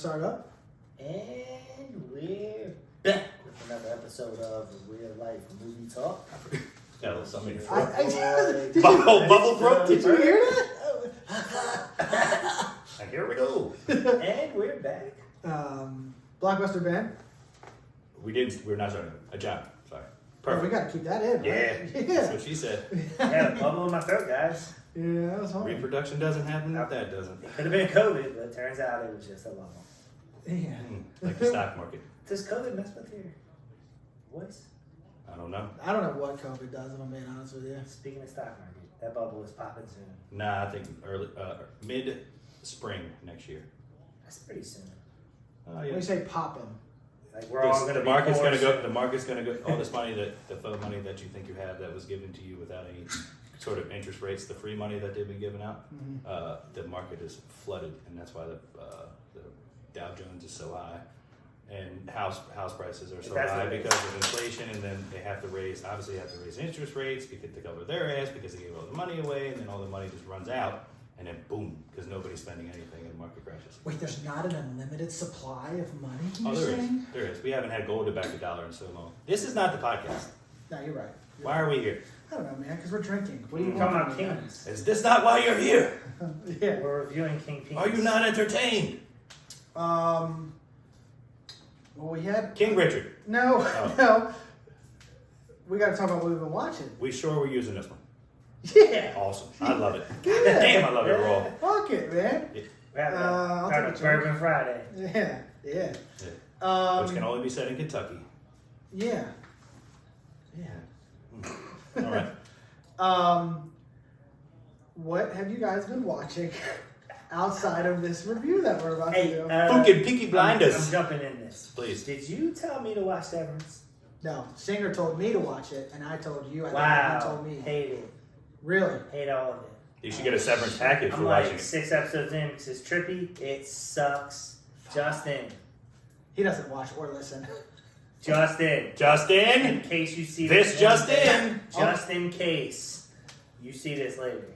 start up. And we're back with another episode of Real Life Movie Talk. Got a little something for Bubble throat. Did you hear that? Here we go. And we're back. Blockbuster Ben. We're not starting. A job. Sorry. Oh, we Perfect. got to keep that in. Yeah. Right? That's what she said. I had a bubble in my throat, guys. Yeah, that was hard. Reproduction doesn't happen if that doesn't. It could have been COVID, but it turns out it was just a bubble. Yeah. Like the stock market. Does COVID mess with your voice? I don't know. I don't know what COVID does, if I'm being honest with you. Speaking of stock market, that bubble is popping soon. Nah, I think mid-spring next year. That's pretty soon. Oh, When you say popping. Like we're all going to the market's going to go. The market's going to go. All this money the faux money that you think you have that was given to you without any sort of interest rates, the free money that they've been giving out, the market is flooded, and that's why the Dow Jones is so high, and house prices are so high because of inflation, and then they have to raise interest rates because to cover their ass because they gave all the money away, and then all the money just runs out, and then boom, because nobody's spending anything, and the market crashes. Wait, there's not an unlimited supply of money? Oh, there is. We haven't had gold to back $1 in so long. This is not the podcast. No, you're right. Why are we here? I don't know, man, because we're drinking. What do you talking want about from me, kings? Is this not why you're here? Yeah. We're reviewing King Peace. Are you not entertained? Well, we had... King Richard. No, Oh. no. We got to talk about what we've been watching. We sure we're using this one. Yeah. Awesome. I love it. Yeah. Damn, I love it raw. Fuck it, man. I'll take a Bourbon Friday. Yeah. Which can only be said in Kentucky. Yeah. All right. What have you guys been watching outside of this review that we're about to do? Fucking Peaky Blinders. I'm jumping in this. Please. Did you tell me to watch Severance? No, Singer told me to watch it, and I told you. I Wow. think you told me. Hate it. Really? Hate all of it. You should get a severance package for I'm watching like it. 6 episodes in because it's trippy. It sucks. Justin. He doesn't watch or listen. In Justin! case you see This Justin! Just in case you see this later.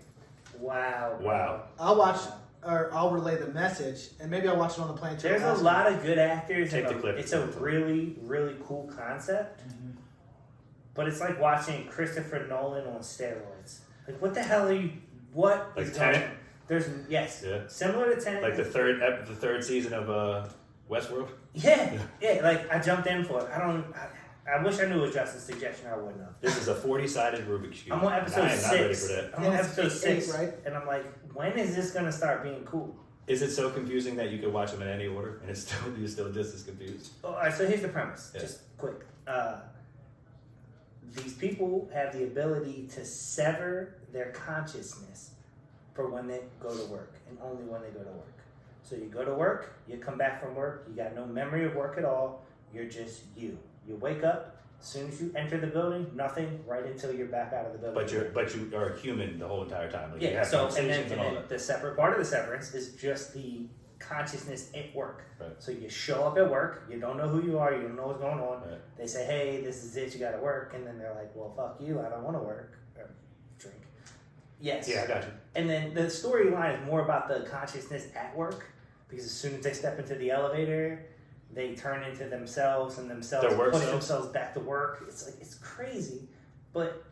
Wow. I'll watch, or I'll relay the message, and maybe I'll watch it on the plane. There's a lot of good actors. Take and the clip. It's a really, really cool concept. Mm-hmm. But it's like watching Christopher Nolan on steroids. Like, what the hell are you... What Like is Tenet? going on? There's... Yes. Yeah. Similar to Tenet. Like the third season of Westworld? Yeah. Like, I jumped in for it. I wish I knew it was Justin's suggestion. I wouldn't have. This is a 40-sided Rubik's Cube. I'm on episode I am 6. not ready for that. I'm on And episode it's 6. right? And I'm like, when is this going to start being cool? Is it so confusing that you could watch them in any order and you're still just as confused? All right, so here's the premise. Yeah. Just quick. These people have the ability to sever their consciousness for when they go to work, and only when they go to work. So you go to work, you come back from work, you got no memory of work at all, you're just you. You wake up, as soon as you enter the building, nothing, right until you're back out of the building. But you are human the whole entire time. Like you Yeah, have so and conversations then, and all and then that. the separate part of the severance is just the consciousness at work. Right. So you show up at work, you don't know who you are, you don't know what's going on. Right. They say, hey, this is it, you gotta work, and then they're like, well, fuck you, I don't want to work or drink. Yes. Yeah, I got you. And then the storyline is more about the consciousness at work, because as soon as they step into the elevator, they turn into themselves, and themselves Their work push selves? themselves back to work. It's like, it's crazy, but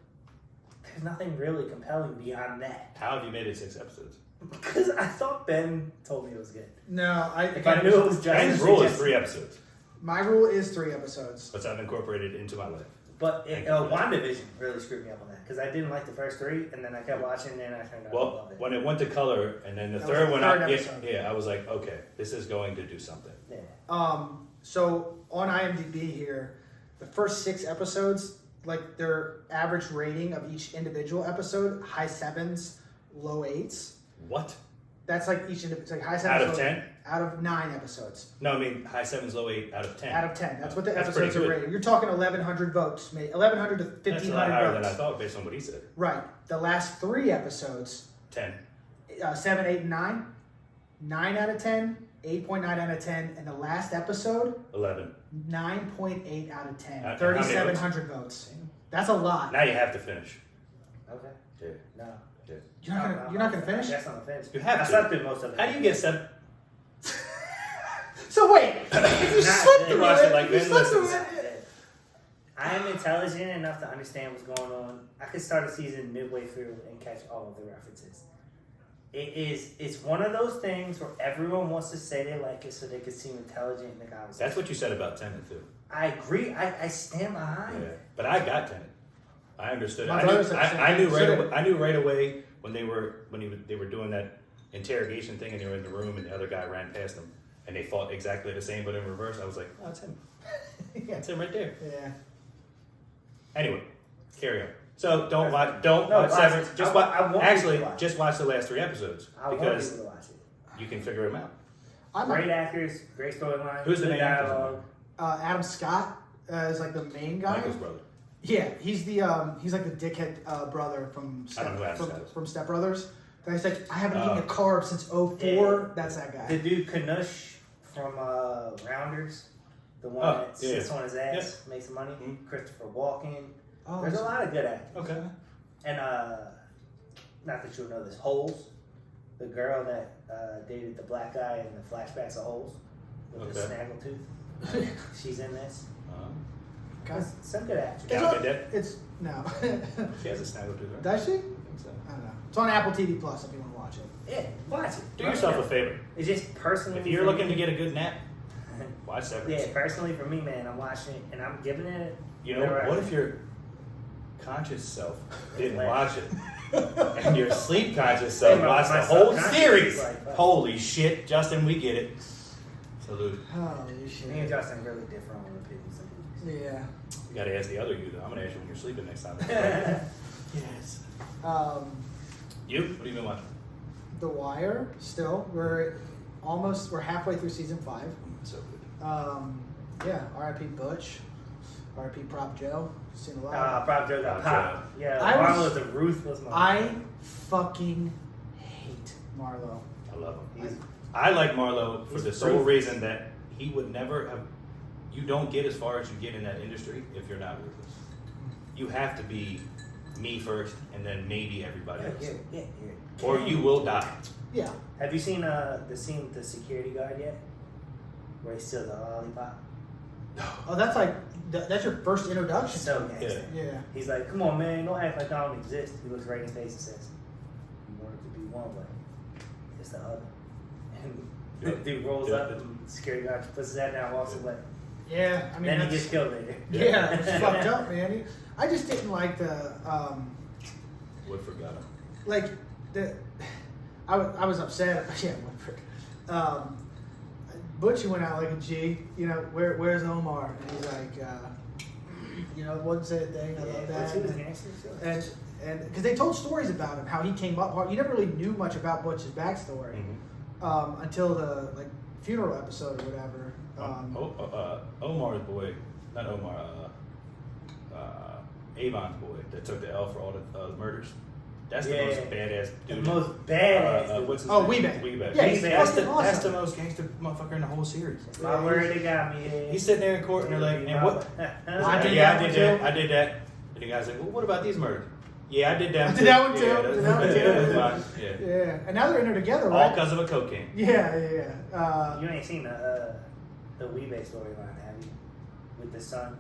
there's nothing really compelling beyond that. How have you made it 6 episodes? Because I thought Ben told me it was good. No, If I knew it was Ben's Justin, rule is 3 episodes. My rule is 3 episodes. But I've incorporated into my life. But Thank you for that. WandaVision really screwed me up on that because I didn't like the first 3, and then I kept watching, and I turned out to Well, love it. when it went to color, and then the That third was one, the third I episode. was like, okay, this is going to do something. Yeah. So on IMDb here, the first 6 episodes, like their average rating of each individual episode, high 7s, low 8s. What? That's like each it's like high 7s. Out of low 10? Out of 9 episodes. No, I mean high 7s, low 8 out of 10. Out of 10. That's what the That's episodes pretty are good. rated. You're talking 1,100 votes, mate. 1,100 to 1,500 That's a lot higher votes. than I thought based on what he said. Right. The last 3 episodes, 10. 7, 8, and 9. 9 out of 10, 8.9 out of 10, and the last episode, 11. 9.8 out of 10. How many 3,700 votes. That's a lot. Now you have to finish. Okay. Yeah. No. Yeah. You're not gonna finish? That's not a finish. You have I to. slept through most of it. How do you get 7? So You Not slept good. through watched it it. like You Ben slept through listens. it. I am intelligent enough to understand what's going on. I could start a season midway through and catch all of the references. It's one of those things where everyone wants to say they like it so they can seem intelligent in the conversation. That's what you said about Tenet too. I agree. I stand behind it. But I got Tenet. I understood it. My brother said the same I knew thing. right So away. I knew right away when they were doing that interrogation thing and they were in the room and the other guy ran past them and they fought exactly the same but in reverse. I was like, oh, it's him. Yeah. It's him right there. Yeah. Anyway, carry on. So don't watch watch Severance. it. Just I want actually you to watch it. just watch the last 3 episodes I want because you to watch it. you can figure them out. I'm Great actors, great storyline. Who's the good main actor? dialogue. Adam Scott is like the main guy. Michael's brother. Yeah, he's the he's like the dickhead brother from I don't know who Adam Scott is. from Step Brothers. And he's like, I haven't Oh. eaten a carb since 04. Yeah. That's that guy. The dude Kanush from Rounders, the one that sits on his ass, makes some money. Mhm. Christopher Walken. Oh, There's a lot of good actors. Okay. And not that you'll know this, Holes, the girl that dated the black guy in the flashbacks of Holes with the snaggletooth. She's in this. God. Some good actors. Yeah. It's, Gallagher did? it's no. She has a snaggletooth, right? Does she? I think so. I don't know. It's on Apple TV Plus if you want to watch it. Yeah, watch it. Do yourself a favor. It's just personally. If you're for looking me- to get a good nap, watch Severance. Yeah, personally for me, man, I'm watching it and I'm giving it. You know, whatever I what can. if your conscious self didn't watch it? And your sleep conscious self Hey, watched the my whole subconscious series? is like, fuck. Holy shit, Justin, we get it. Salute. Holy Me and shit. Justin really different on opinions. Yeah. You gotta ask the other you though. I'm gonna ask you when you're sleeping next time. Yes. You? What have you been watching? The Wire. Still, we're halfway through season 5. So good. Yeah. R.I.P. Butch. R.I.P. Prop Joe. Seen a lot. Prop Joe got Prop popped. Yeah, I was- Marlo's a ruthless motherfucker. I fucking hate Marlo. I love him. He's- I like Marlo for He's the sole proof. reason that he would never have. You don't get as far as you get in that industry if you're not ruthless. You have to be me first, and then maybe everybody else, Yeah. or you will die. Yeah. Have you seen the scene with the security guard yet? Where he steals the lollipop? Oh, that's like that's your first introduction. So gangster. Yeah. He's like, come on, man, don't act like I don't exist. He looks right in his face and says, you want it to be one way. It's the other. And the dude rolls up and security guard puts his head down and walks away. Yeah. I mean, Then he that's, gets killed later. yeah, it's fucked up, man. I just didn't like the Woodford got him. like the. I was upset. Yeah, Woodford. Butchie went out like a G. You know, where's Omar? And he's like, you know, wouldn't say a thing. I love that. He was gangster, sure. And because they told stories about him, how he came up. You never really knew much about Butch's backstory until the like funeral episode or whatever. Omar's boy, not Omar, Avon's boy that took the L for all the murders. That's the most badass dude. The most badass. What's his Oh, name? Weebay. Weebay. Yeah, he's that's fucking awesome. That's the most gangster motherfucker in the whole series. My word, they got me. He's sitting there in court and they're like, and what? I did yeah, that I one did too. that. I did that. And the guy's like, well, what about these murders? Yeah, I did that. I did that one too. Yeah, Did that one too. that's mine. Yeah. Yeah, and now they're in there together, All right? because of a cocaine. Yeah. You ain't seen the Weebay storyline, have you? With the son,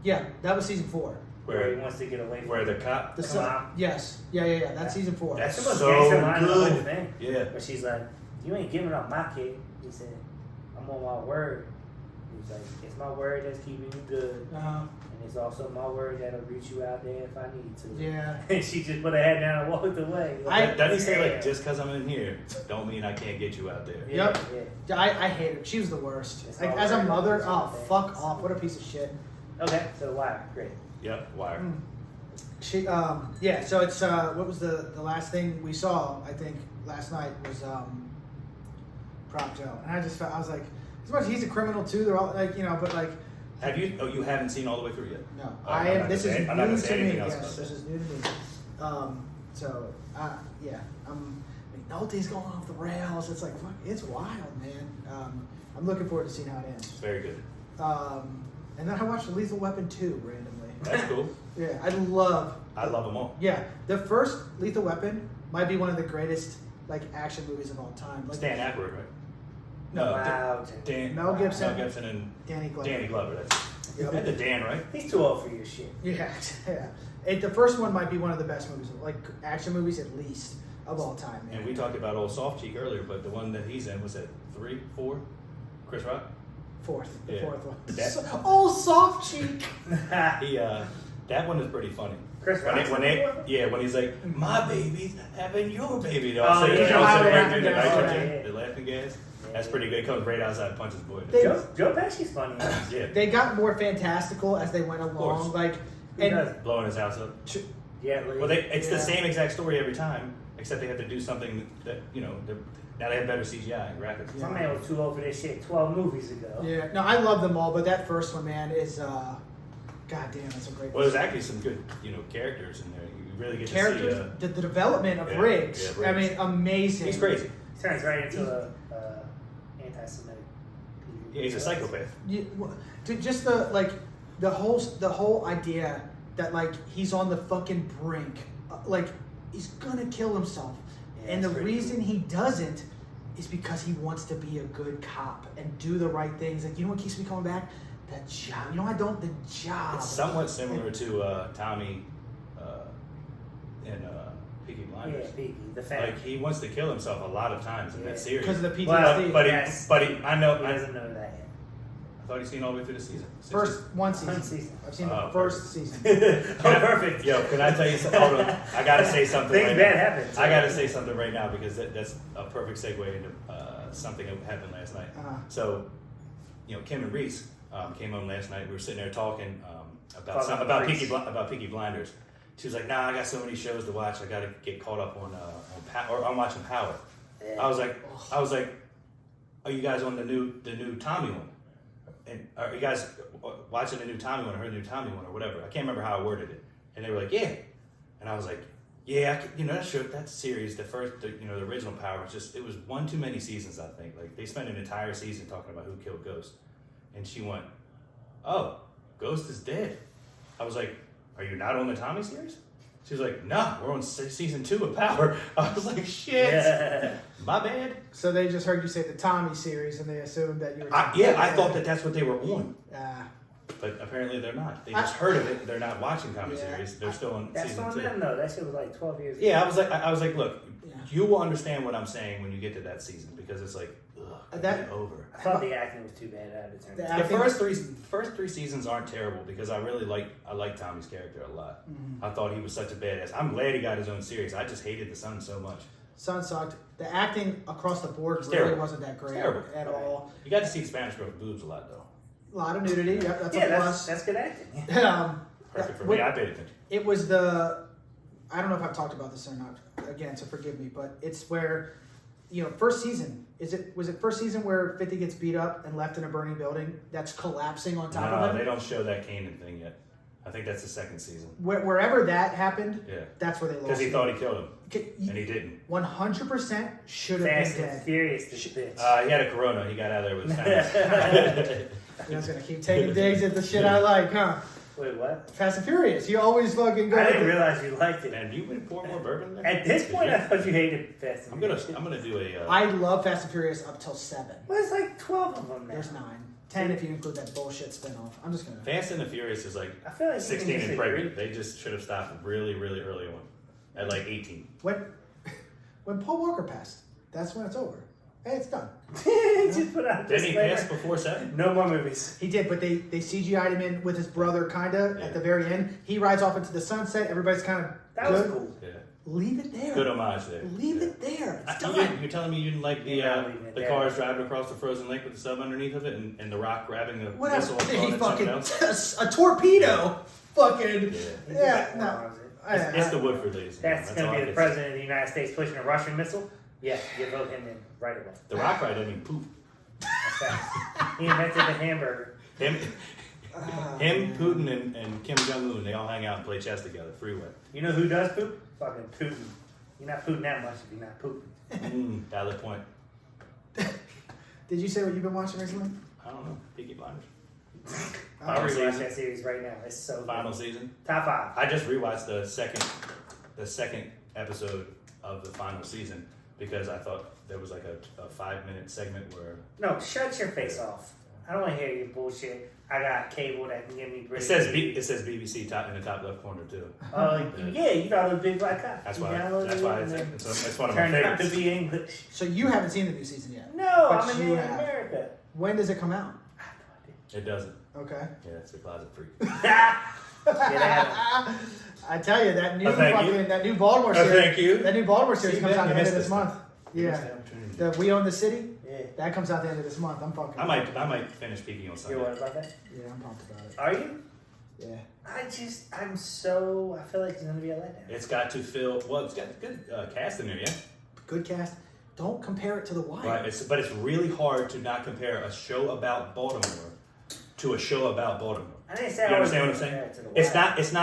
Yeah, that was season 4. where he wants to get away from Where the cop. The Come son. on. Yes. Yeah. That's season 4. That's the most so gangster line of the whole good. thing. Yeah. Where she's like, you ain't giving up my kid. He said, I'm on my word. He's like, it's my word that's keeping you good. And it's also my word that'll reach you out there if I need to. Yeah. And she just put her head down and walked away. Doesn't he say like, Yeah. just because I'm in here, don't mean I can't get you out there? Yeah, Yep. yeah. Yeah, I hate her. She was the worst. It's Like all as a right. mother, It's oh all fuck right. off! What a piece of shit. Okay, so why? Great. Yep. Wire. She yeah. So it's what was the last thing we saw? I think last night was Prop Joe, and I just felt I was like, as much as he's a criminal too, they're all like but like Have you? Oh, you haven't seen all the way through yet? no, Oh, I I'm am. not This gonna is say- I'm not new gonna say to me. anything else Yes, about this it. is new to me. So yeah, McNulty's going off the rails. It's like fuck, it's wild, man. I'm looking forward to seeing how it ends. Very good. And then I watched Lethal Weapon 2 randomly. That's cool. Yeah, I love them all. Yeah, the first Lethal Weapon might be one of the greatest like action movies of all time. Like, Stan Aykroyd, right? Wow. Mel Gibson. Mel Gibson and Danny Glover. Danny Glover. That's Yep. the Dan, right? He's too old for your shit. Yeah, yeah. The first one might be one of the best movies, like action movies at least of all time. Man. And we talked about old Soft Cheek earlier, but the one that he's in was at 3, 4. Chris Rock. The Yeah. fourth one. That- Oh, soft cheek. He that one is pretty funny. Chris Rock. When he's like, my baby's having your baby. They'll Oh, say, yeah. they'll say Laughing the gas, nitrogen, yeah. the laughing gas. Yeah. That's pretty good. Comes right outside, and punches boy. Joe Pesci's funny. Yeah, They got more fantastical as they went along, course. like, Who and does? blowing his house up. Yeah, Well, it's the Yeah. same exact story every time, except they have to do something that now they have better CGI and graphics. My man was too old for this shit 12 movies ago. yeah. No, I love them all, but that first one, man, is god damn, that's a great. Well, there's actually some good characters in there. You really get characters. to see. The development of Yeah, Riggs. yeah, I Riggs. mean, amazing. He's crazy. Turns right into a anti-Semitic. Yeah, he's a psychopath. Dude, just the whole idea that like he's on the fucking brink, like he's gonna kill himself, Yeah, and the it's pretty reason he doesn't is because he wants to be a good cop and do the right things. Like, you know what keeps me coming back? The job. You know, the job. It's somewhat similar to Tommy in Peaky Yeah, Blinders. Piggy, the family. Like he wants to kill himself a lot of times in that series. Because of the PTSD. Well, but Yes. I know. He I doesn't know that thought he's seen all the way through the season. First one season. One season. I've seen the Oh, first season. yet. Oh, perfect. Yo, can I tell you something? Hold on. I gotta say something. Things right bad now. happen. I gotta say something right now because that's a perfect segue into something that happened last night. Uh-huh. So, Kim and Reese came home last night. We were sitting there talking Talking about Reese. about Peaky Blinders. She was like, "Nah, I got so many shows to watch. I gotta get caught up on I'm watching Power." Yeah. I was like, "Are you guys on the new Tommy one? And are you guys watching the new Tommy one or her new Tommy one or whatever?" I can't remember how I worded it. And they were like, "Yeah," and I was like, "Yeah, that series, the original Power it was one too many seasons. I think like they spent an entire season talking about who killed Ghost." And she went, "Oh, Ghost is dead." I was like, "Are you not on the Tommy series?" She was like, "No, we're on season 2 of Power." I was like, "Shit, Yeah. my bad." So they just heard you say the Tommy series, and they assumed that you were. I thought that's what they were on. But apparently they're not. They just heard of it. They're not watching Tommy series. They're still on That's season on 2. them though. That shit was like 12 years ago. Yeah, I was like, look, you will understand what I'm saying when you get to that season because it's like, ugh, get over. I thought the acting was too bad. I had to turn it The down. The first three seasons aren't terrible because I like Tommy's character a lot. Mm-hmm. I thought he was such a badass. I'm glad he got his own series. I just hated the son so much. Son sucked. The acting across the board It's really terrible. wasn't that great Terrible. at all. You got to see the Spanish girl's boobs a lot though. A lot of nudity. Yep, that's Yeah, a plus. that's good acting. Perfect for What- me. I paid attention. It was I don't know if I've talked about this or not. Again, so forgive me, but it's where, first season. Was it first season where 50 gets beat up and left in a burning building that's collapsing on top No, of him? they don't show that Kanan thing yet. I think that's the second season. Wherever that happened, Yeah. that's where they lost. Because he it. thought he killed him, You and he didn't. 100% should have Fast been and dead. Furious, this bitch. He had a corona. He got out of there with his You guys gonna keep taking digs at the shit I like, huh? Wait, what? Fast and Furious. You always fucking go. I with didn't it. realize you liked it. Man, you would pour more bourbon there? At this point, I thought you hated Fast and I'm Furious. gonna do a. I love Fast and Furious up till 7. Well, there's like 12 of them now. There's 9. 10 if you include that bullshit spinoff. I'm just gonna. Fast and the Furious is like I feel like 16 you and can pregnant. They just should have stopped really, really early on, at like 18. When Paul Walker passed, that's when it's over. Hey, it's done. Just put out a Didn't he disclaimer. pass before 7? No more movies. He did, but they CGI'd him in with his brother, kinda at the very end. He rides off into the sunset. Everybody's kind of That was cool. Yeah. Leave it there. Good homage there. Leave Yeah. it there. It's I- done. You're telling me you didn't like You're not leaving it the there. cars driving across the frozen lake with the sub underneath of it and the rock grabbing the Whatever. missile and He throwing it at fucking something else? a torpedo. Fucking Yeah. no. It's the Woodford ladies. That's all going to I be the can say. president of the United States pushing a Russian missile? Yeah, you vote him in right away. The rock ride didn't even poop. That's facts. He invented the hamburger. Him, Putin, and Kim Jong Un, they all hang out and play chess together. Freeway. You know who does poop? Fucking Putin. You're not pooting that much if you're not pooping. Valid point. Did you say what you've been watching recently? I don't know. Peaky Blinders. I'll Final rewatch season. that series right now. It's so Final good. season. Top 5. I just rewatched the second episode of the final season because I thought there was like a 5-minute segment where No, shut your face off. I don't want to hear your bullshit. I got cable that can give me it British. says BBC top in the top left corner too. Yeah, you got a big black eye. That's You why. downloaded That's it why and then it's one of my turned out to favorites. be English. So you haven't seen the new season yet. No, But I'm you in have. America. When does it come out? It doesn't. Okay. Yeah, it's a closet freak. Yeah, I tell you that new thank you. that new Baltimore series. Thank you. That new Baltimore series See, comes Ben, out you at the end of missed this month. You missed Yeah. the opportunity. The We Own the City. yeah. That comes out the end of this month. I'm fucking. I might finish peeking on You Sunday. what about that? Yeah, I'm pumped about it. Are you? Yeah. I feel like it's gonna be a letdown. It's got to feel well. It's got good cast in there, yeah. Good cast. Don't compare it to The Wire. Right. But it's really hard to not compare a show about Baltimore to a show about Baltimore. I didn't say You I was understand what I'm gonna saying? compare it to the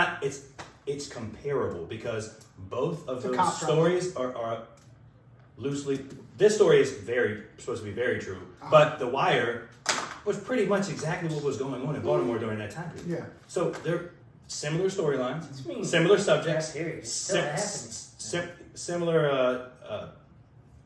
Wire. It's comparable because both of It's a those cop drama. stories are loosely. This story is supposed to be very true, but The Wire was pretty much exactly what was going on in Baltimore during that time period. Yeah. So they're similar storylines, It's mean. similar subjects, That's serious. It's still happening. similar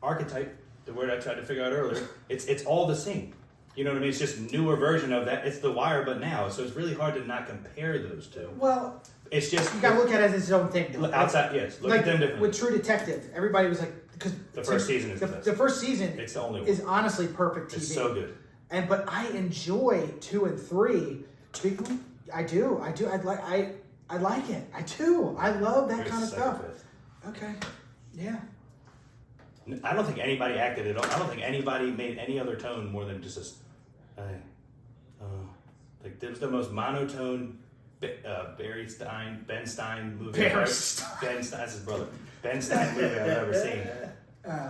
archetype. The word I tried to figure out earlier. It's all the same. You know what I mean? It's just newer version of that. It's The Wire, but now. So it's really hard to not compare those two. Well, It's just you gotta look at it as its own thing, though. outside. Yes, look like at them differently. with True Detective, everybody was like, because The first season is the best. The first season It's the only one. is honestly perfect TV. It's so good. But I enjoy 2 and 3. I do. I like it. I do. I love that Here's kind of the second stuff. fifth. Okay. Yeah. I don't think anybody acted at all. I don't think anybody made any other tone more than just this. Like it was the most monotone Ben Stein movie. Barry Stein. Ben Stein, that's his brother. Ben Stein movie I've ever seen.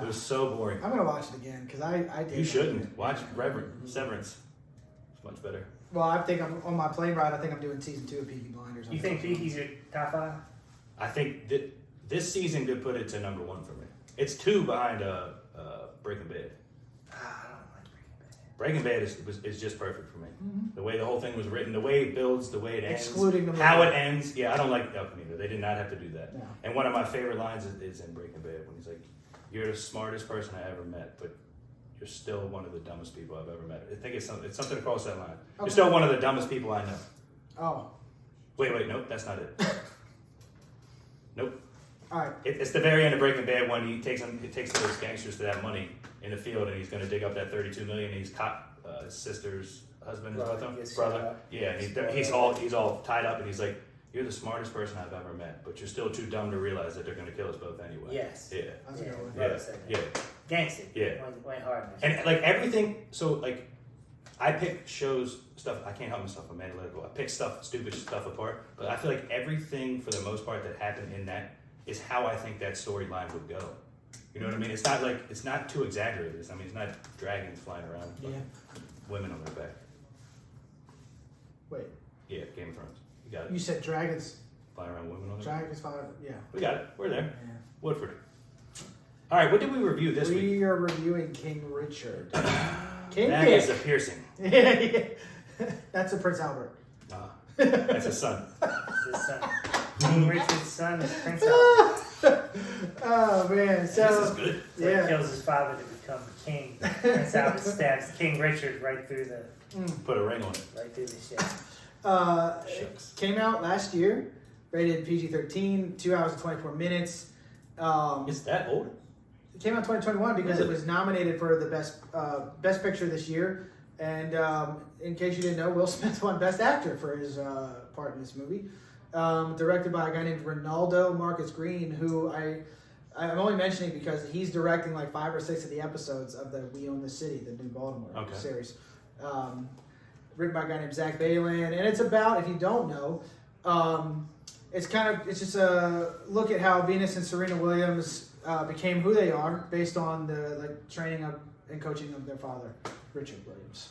It was so boring. I'm gonna watch it again because I did. You shouldn't watch Severance. It's much better. Well, I think I'm on my plane ride. I think I'm doing season 2 of Peaky Blinders. You think Peaky's your top 5? I think that this season could put it to number 1 for me. It's 2 behind Breaking Bad. I don't like Breaking Breaking Bad. Bad is just perfect for me. The way the whole thing was written, the way it builds, the way it ends, Excluding the how movie. it ends. Yeah, I don't like neither. They did not have to do that. No. And one of my favorite lines is in Breaking Bad when he's like, "You're the smartest person I ever met, but you're still one of the dumbest people I've ever met." I think it's something across that line. Okay. You're still one of the dumbest people I know. Oh. Wait, nope, that's not it. Nope. All right. It's the very end of Breaking Bad when he takes those gangsters to that money in the field, and he's going to dig up that $32 million. And he's caught his sister's husband is with him, Gets brother. shot up. Yeah, and he's all tied up, and he's like, "You're the smartest person I've ever met, but you're still too dumb to realize that they're going to kill us both anyway." Yes. Yeah. That's a good one. brother said that. Yeah. Gangster. Yeah. Went hard. Man. And like everything, so like, I pick shows stuff. I can't help myself. I'm analytical. I pick stupid stuff apart. But I feel like everything for the most part that happened in that is how I think that storyline would go. You know what I mean? It's not too exaggerated. I mean, it's not dragons flying around, Yeah. women on their back. Wait. Yeah, Game of Thrones. You got it. You said dragons. Flying around women on their back. Dragons fire. Yeah. We got it. We're there. Yeah. Woodford. All right, what did we review this week? We are reviewing King Richard. King That Dick. is a piercing. Yeah. That's a Prince Albert. That's his son. His son. King Richard's son is Prince Albert. Oh man. So This is good. So he yeah. kills his father to become king. Prince Albert stabs King Richard right through the Put a ring on it. shit. Shucks. Came out last year, rated PG-13, 2 hours and 24 minutes. Is that old? It came out 2021 because Really? it was nominated for the best picture this year. And in case you didn't know, Will Smith won Best Actor for his part in this movie. Directed by a guy named Ronaldo Marcus Green, who I'm only mentioning because he's directing like 5 or 6 of the episodes of the We Own the City, the new Baltimore series. Written by a guy named Zach Balan, and it's about, if you don't know, it's just a look at how Venus and Serena Williams became who they are based on the training of and coaching of their father, Richard Williams.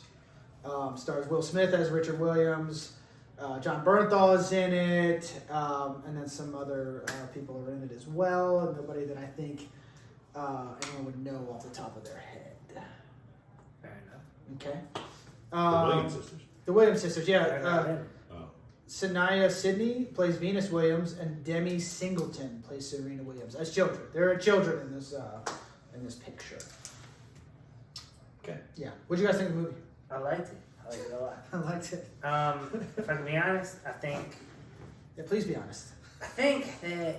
Stars Will Smith as Richard Williams. John Bernthal is in it, and then some other people are in it as well. And nobody that I think anyone would know off the top of their head. Fair enough. Okay. The Williams sisters. The Williams sisters, Fair yeah. enough. Sanaya Sidney plays Venus Williams, and Demi Singleton plays Serena Williams as children. There are children in in this picture. Okay. Yeah. What do you guys think of the movie? I liked it. I liked it a lot. I liked it. If I can be honest, I think Please be honest. that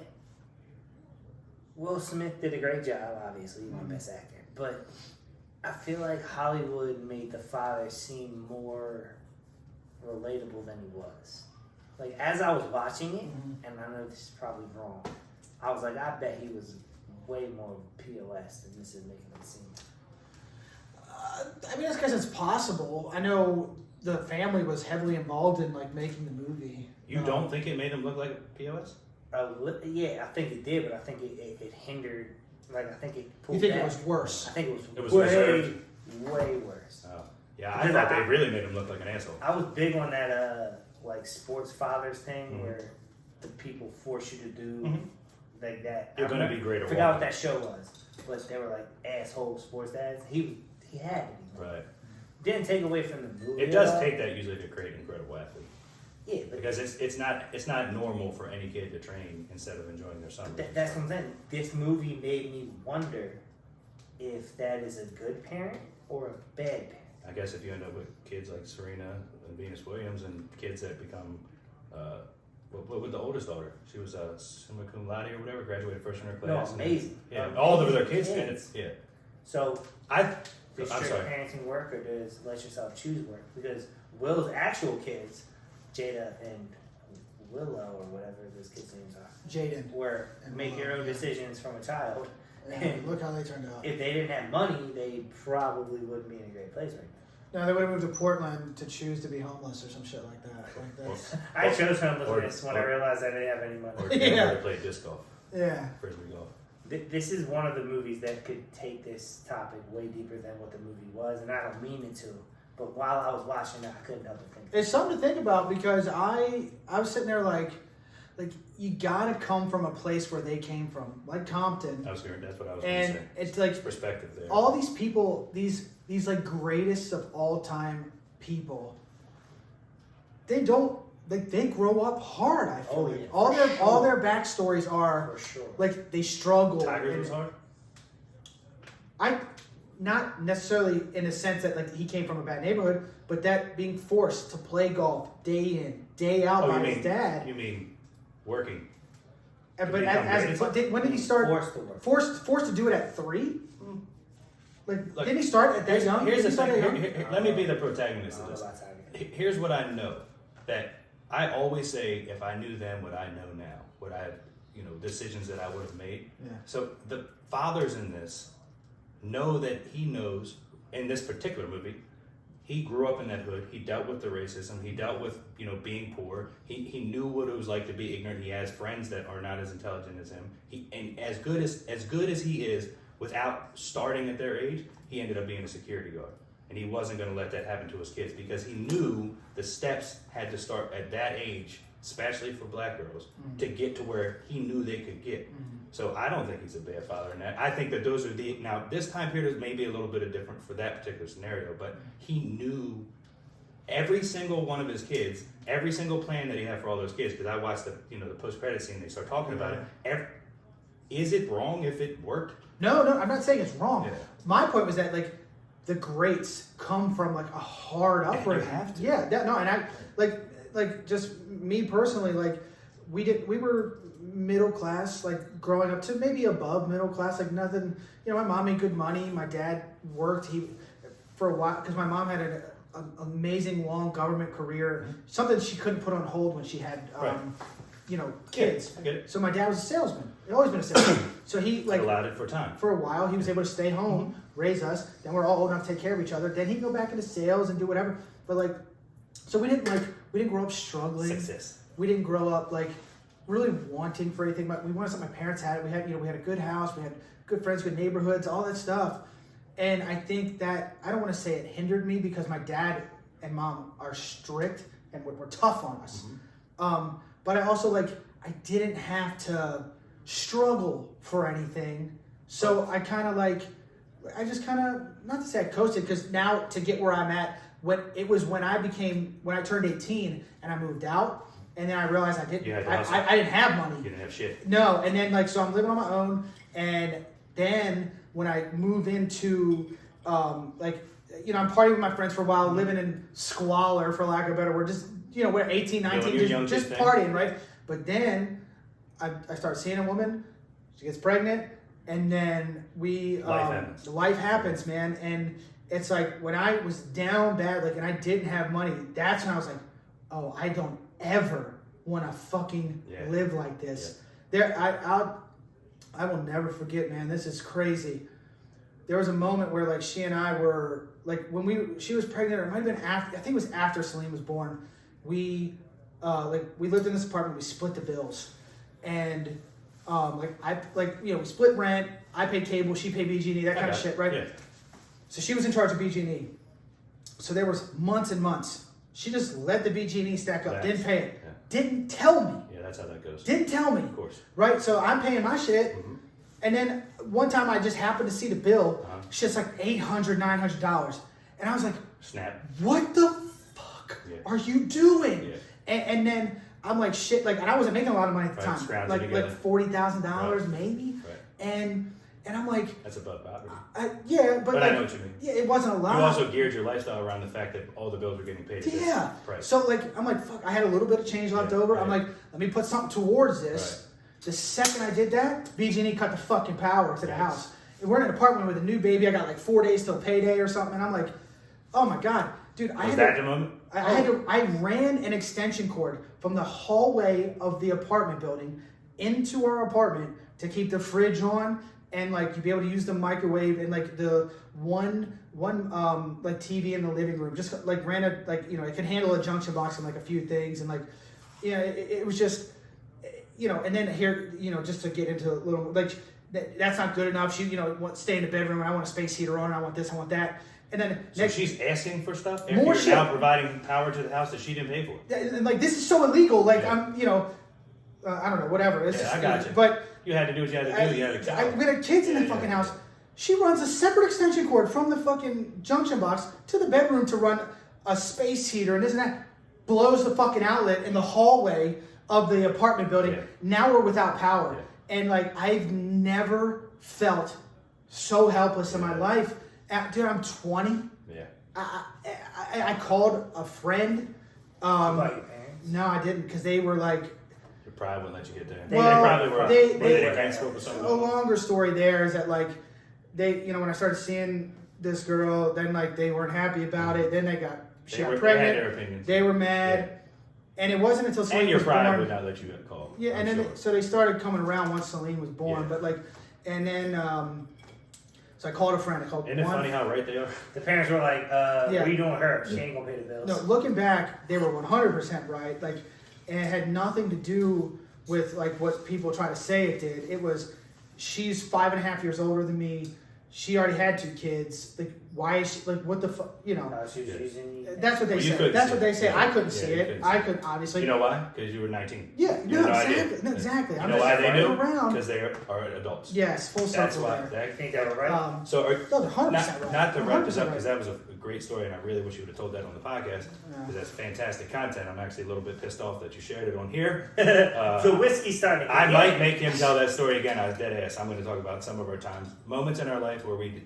Will Smith did a great job. Obviously, he won Best Actor, but I feel like Hollywood made the father seem more relatable than he was. Like, as I was watching it, and I know this is probably wrong, I was like, I bet he was way more POS than this is making it seem. I mean, that's because it's possible. I know the family was heavily involved in like making the movie. You don't think it made him look like a POS? Yeah, I think it did, but I think it hindered. Like, I think it pulled You think back. it was worse? I think It was way, reserved? way worse. Oh. Yeah, I Because thought they really made him look like an asshole. I was big on that like sports fathers thing where the people force you to do like that. You're going to be great I at forgot what walking. that show was, but they were like asshole sports dads. He had to be. Right. Didn't take away from the movie. It does take that usually to create an incredible athlete. Yeah, but Because it's not normal for any kid to train instead of enjoying their summer. that's what I'm saying. This movie made me wonder if that is a good parent or a bad parent. I guess if you end up with kids like Serena and Venus Williams and kids that become, what with the oldest daughter? She was summa cum laude or whatever, graduated first in her No, class. amazing. Yeah, Amazing all of their kids. kids. And it's, yeah. So I'm does sorry. strict parenting work, or does let yourself choose work? Because Will's actual kids, Jada and Willow or whatever those kids' names are, Jaden. were And make your Willow, own yeah. decisions from a child. And look how they turned out. If they didn't have money, they probably wouldn't be in a great place right now. No, they would have moved to Portland to choose to be homeless or some shit like that. Like that's, I chose homelessness when I or- realized I didn't have any money. Or Yeah. they play disc golf, yeah. frisbee golf. This is one of the movies that could take this topic way deeper than what the movie was, and I don't mean it to. But while I was watching it, I couldn't help but think. It's something to think about because I was sitting there like you gotta come from a place where they came from, like Compton. That's what I was going to And say. it's like It's perspective there. all these people, these like greatest of all time people, they don't like they grow up hard. I feel Oh, like yeah, all for their sure. all their backstories are For sure. like they struggle. Tigers and- was hard? I not necessarily in the sense that like he came from a bad neighborhood, but that being forced to play golf day in day out by his dad. You mean working? And, to but become as, great. when did he start? Forced to work. Forced to do it at 3? Like Look, didn't he start at that young? Here's Didn't the he thing. start that young? Let me be the protagonist I of don't this. know about Tiger. Here's what I know, that I always say, if I knew then what I know now, what I, decisions that I would have made. Yeah. So the fathers in this know that he knows, in this particular movie, he grew up in that hood. He dealt with the racism. He dealt with, being poor. He knew what it was like to be ignorant. He has friends that are not as intelligent as him. And as good as he is, without starting at their age, he ended up being a security guard. And he wasn't going to let that happen to his kids because he knew the steps had to start at that age, especially for black girls, to get to where he knew they could get. So I don't think he's a bad father in that. I think that those are now this time period is maybe a little bit of different for that particular scenario, but he knew every single one of his kids, every single plan that he had for all those kids, because I watched the the post-credit scene, they start talking about it. Is it wrong if it worked? No, I'm not saying it's wrong. Yeah. My point was that like the greats come from like a hard upbringing. You have to. Yeah, no, and I like just me personally, like we were middle class, like growing up to maybe above middle class, like nothing. My mom made good money. My dad worked. For a while because my mom had an amazing long government career, something she couldn't put on hold when she had kids. I get it. So my dad was a salesman. He'd always been a salesman. So he like Allowed it for time. for a while he was able to stay home, raise us. Then we're all old enough to take care of each other. Then he'd go back into sales and do whatever. But like, so we didn't grow up struggling. Success. We didn't grow up like really wanting for anything. But we wanted something my parents had. We had we had a good house. We had good friends, good neighborhoods, all that stuff. And I think that I don't want to say it hindered me because my dad and mom are strict and were tough on us. But I also I didn't have to struggle for anything. So I kind of not to say I coasted because now to get where I'm at, when I turned 18 and I moved out and then I realized I didn't have money. You didn't have shit. No, and then so I'm living on my own and then when I move into like, you know, I'm partying with my friends for a while, living in squalor, for lack of a better word, just, you know, we're 18, 19, just partying, right? But then I start seeing a woman, she gets pregnant, and then life happens, man. And it's like, when I was down bad, like, and I didn't have money, that's when I was like, oh, I don't ever want to fucking live like this. I will never forget, man. This is crazy. There was a moment where, like, she and I were, like, when she was pregnant, or it might have been after, I think it was after Celine was born. We lived in this apartment. We split the bills, and we split rent. I paid cable, she paid BG&E, that kind of shit, right? Yeah. So she was in charge of BG&E. So there was months and months. She just let the BG&E stack up, didn't pay it, didn't tell me. Yeah, that's how that goes. Didn't tell me. Of course. Right? So I'm paying my shit. Mm-hmm. And then one time I just happened to see the bill. Shit's like $800, $900. And I was like, snap. What the fuck are you doing? Yeah. And then I'm like, shit, like, and I wasn't making a lot of money at the time. Like $40,000 maybe. Right. And I'm like, that's above poverty. But I know what you mean. Yeah, it wasn't a lot. You also geared your lifestyle around the fact that all the bills were getting paid. Yeah. So like, I'm like, fuck, I had a little bit of change left over. Right. I'm like, let me put something towards this. Right. The second I did that, BG&E cut the fucking power to the house. And we're in an apartment with a new baby. I got like 4 days till payday or something. And I'm like, oh my God, dude. I ran an extension cord from the hallway of the apartment building into our apartment to keep the fridge on, and like you'd be able to use the microwave, and like the one like TV in the living room. Just like ran a, like, you know, it could handle a junction box and like a few things, and like, you know, it was just, you know. And then here, you know, just to get into a little, like, that's not good enough. She, you know, stay in the bedroom, and I want a space heater on, and I want this, I want that. And then so she's asking for stuff after you're now providing power to the house that she didn't pay for. And like, this is so illegal. Like, I'm, you know, I don't know, whatever. It's just, I got you. But you had to do what you had to do. You had to we had kids in the fucking house. She runs a separate extension cord from the fucking junction box to the bedroom to run a space heater and this and that. Blows the fucking outlet in the hallway of the apartment building. Yeah. Now we're without power. Yeah. And like, I've never felt so helpless in my life. Dude, I'm 20. Yeah. I called a friend. About your parents? No, I didn't, because they were like, your pride wouldn't let you get there. Well, they probably were. They were against or something. A longer story there is that, like, they, you know, when I started seeing this girl, then like they weren't happy about it. Then she got pregnant. They had their opinions. They were mad, and it wasn't until Celine was born. And your pride would not let you call. Yeah, and then so they started coming around once Celine was born. Yeah. But like, and then so I called a friend. Isn't it funny how right they are? The parents were like, what are you doing with her? She ain't gonna pay the bills. No, looking back, they were 100% right. Like, and it had nothing to do with like what people try to say it did. It was, she's 5.5 years older than me. She already had 2 kids. Like, why is she, like, what the fuck, you know? That's what they say. That's what they say. I couldn't see it. I couldn't, obviously. You know why? Because you were 19. Yeah, no, exactly. No, exactly. You know why they knew? Because they are adults. Yes, full circle. That's why. I think they were right. So, no, they're 100% right. Not to wrap this up, because that was a great story, and I really wish you would have told that on the podcast, because that's fantastic content. I'm actually a little bit pissed off that you shared it on here. The whiskey started. I might make him tell that story again. I was dead ass. I'm going to talk about some of our moments in our life where we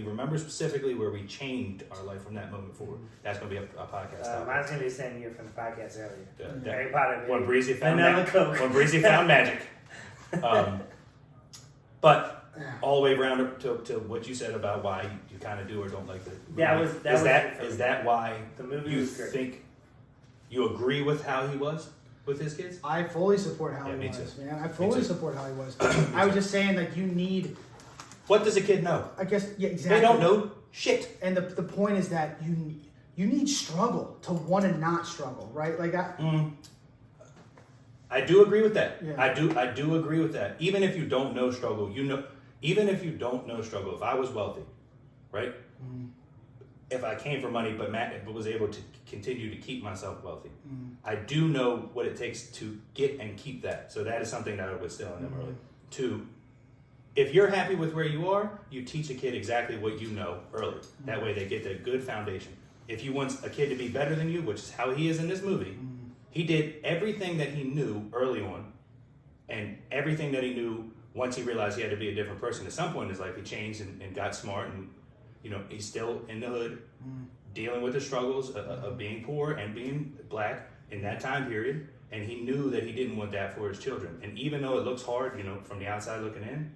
remember specifically where we changed our life from that moment forward. That's going to be a podcast. Mine's going to be sitting here from the podcast earlier. Harry Potter. When Breezy found magic. But all the way around to what you said about why you kind of do or don't like the movie. Is that why the movie you was great. think you agree with how he was with his kids? I fully support how he was, man. I fully support how he was. I was just saying, like, you need... What does a kid know? I guess, yeah, exactly. They don't know shit. And the point is that you need struggle to want to not struggle, right? Like, I do agree with that. Yeah. I do agree with that. Even if you don't know struggle, even if you don't know struggle, if I was wealthy, right? If I came from money but was able to continue to keep myself wealthy, I do know what it takes to get and keep that. So that is something that I would instill in them early. 2, if you're happy with where you are, you teach a kid exactly what you know early. That way they get the good foundation. If you want a kid to be better than you, which is how he is in this movie, he did everything that he knew early on, and everything that he knew once he realized he had to be a different person, at some point in his life, he changed and got smart, and you know, he's still in the hood, dealing with the struggles of being poor and being black in that time period. And he knew that he didn't want that for his children. And even though it looks hard, you know, from the outside looking in,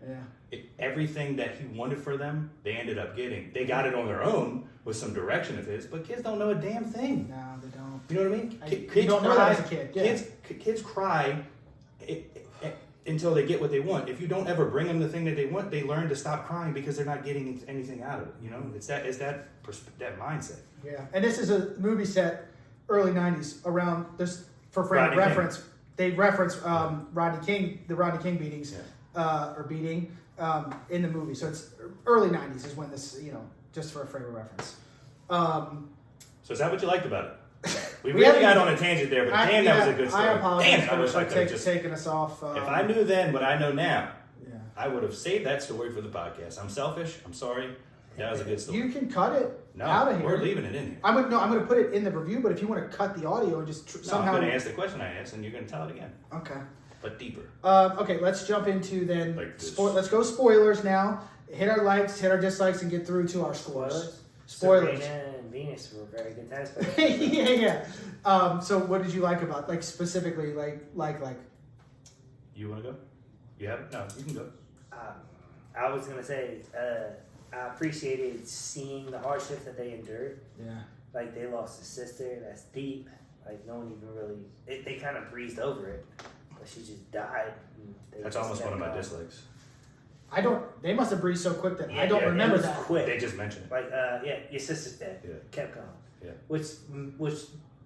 everything that he wanted for them, they ended up getting. They got it on their own with some direction of his, but kids don't know a damn thing. No, they don't. You know what I mean? Kids don't know that as a kid. Yeah. Kids cry until they get what they want. If you don't ever bring them the thing that they want, they learn to stop crying because they're not getting anything out of it. You know, it's that mindset. Yeah, and this is a movie set early '90s around this. For frame of Rodney reference, King. they reference Rodney King, the Rodney King beatings, or beating in the movie. So it's early '90s is when this, you know, just for a frame of reference. So is that what you liked about it? We really got on a tangent there, but damn, that was a good story. I apologize I wish I could have just taken us off. if I knew then what I know now, yeah. I would have saved that story for the podcast. I'm selfish. I'm sorry. That was a good story. You can cut it out of here. We're leaving it in here. I'm gonna put it in the review. But if you want to cut the audio and just somehow, I'm going to ask the question I asked, and you're going to tell it again. Okay. But deeper. Okay, let's jump into then. Let's go spoilers now. Hit our likes, hit our dislikes, and get through to our scores. Spoilers. Serena and Venus were very good tennis players. yeah. So what did you like about, like, specifically, like? You want to go? You have it? No, you can go. I was gonna say, I appreciated seeing the hardships that they endured. Yeah. Like, they lost a sister. That's deep. Like, no one even really. They kind of breezed over it, but she just died. That's almost one of my dislikes. They must have breezed so quick that I don't it remember was that. Quick. They just mentioned it. Like, your sister's dead. Yeah. Kept going. Yeah. Which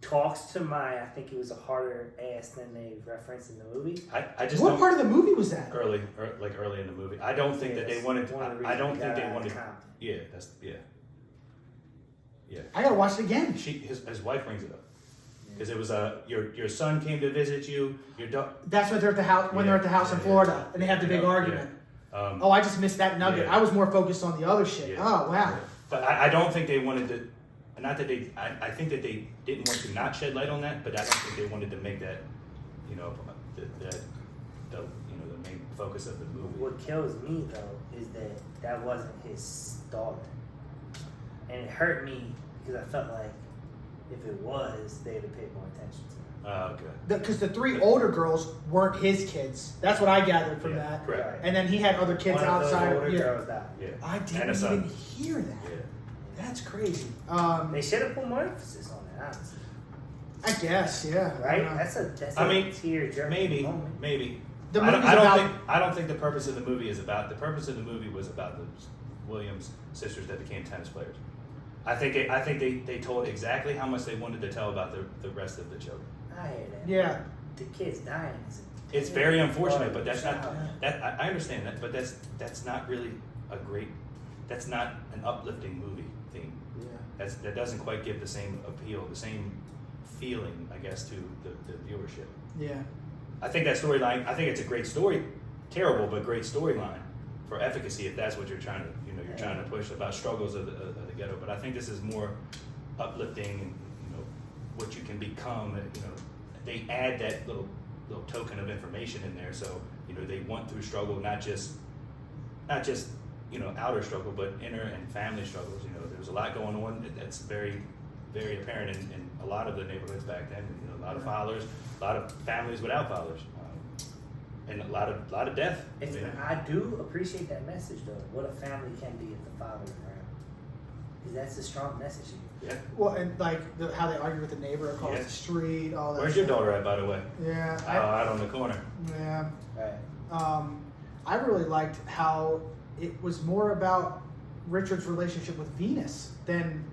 talks to I think it was a harder ass than they referenced in the movie. I just What part of the movie was that? early in the movie. I don't think that they wanted. I don't think they wanted. Compton. Yeah, yeah. I gotta watch it again. His wife brings it up because it was your son came to visit you. Your That's when they're at the house. When they're at the house in Florida, and they have the big argument. Yeah. I just missed that nugget. Yeah. I was more focused on the other shit. Yeah. Oh wow. Yeah. But I don't think they wanted to. Not that they. I think that they didn't want to not shed light on that, but I don't think they wanted to make that, you know, the main focus of the movie. What kills me though is that wasn't his daughter, and it hurt me because I felt like if it was, they'd have paid more attention to it. Okay. Because the three older girls weren't his kids. That's what I gathered from that. Correct. And then he had other kids One outside. of those older girls died. Yeah. I And didn't a son. even hear that. Yeah. That's crazy. They should have put more emphasis on it, honestly. I guess, yeah. Right? I That's I a mean, tear-jerking moment. Maybe. The I movie's about- don't think the purpose of the movie is about. The purpose of the movie was about the Williams sisters that became tennis players. I think they told exactly how much they wanted to tell about the rest of the children. I hear that. Yeah. The kids dying is It's very unfortunate, but that's not Child. that. I understand that, but that's not really a great. That's not an uplifting movie theme. Yeah. That doesn't quite give the same appeal, the same feeling, I guess, to the viewership. Yeah. I think that storyline. I think it's a great story, terrible but great storyline for efficacy if that's what you're trying to trying to push about struggles of the ghetto. But I think this is more uplifting and what you can become. They add that little token of information in there, so they went through struggle, not just outer struggle, but inner and family struggles. There was a lot going on that's very, very apparent in a lot of the neighborhoods back then. A lot of fathers, a lot of families without fathers, and a lot of death. I do appreciate that message though. What a family can be if the father's around, because that's a strong message. Yeah. Well, and like how they argue with the neighbor across the street, all that. Where's your daughter at, by the way? Yeah. Out on the corner. Yeah. Right. I really liked how it was more about Richard's relationship with Venus than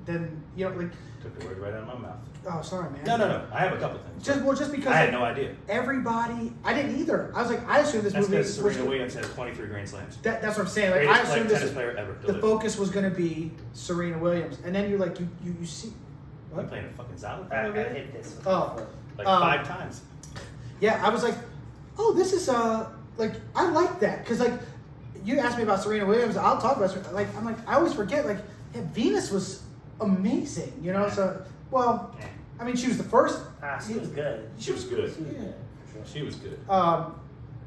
like. Took the word right out of my mouth. Oh, sorry, man. No. I have a couple things. Just because I had no idea. Everybody, I didn't either. I was like, I assumed this That's movie. because Serena Williams has 23 Grand Slams. That's what I'm saying. Like, Greatest I assumed tennis player ever to the live. focus was going to be Serena Williams, and then you're like, you see, I'm playing a fucking xylophone. I hit this one. Oh. Like 5 times. Yeah, I was like, oh, this is like I like that because like you asked me about Serena Williams, I'll talk about Serena. Like I'm like I always forget like Venus was amazing, So I mean she was the first. She was good. She was good. She was good, for sure. She was good.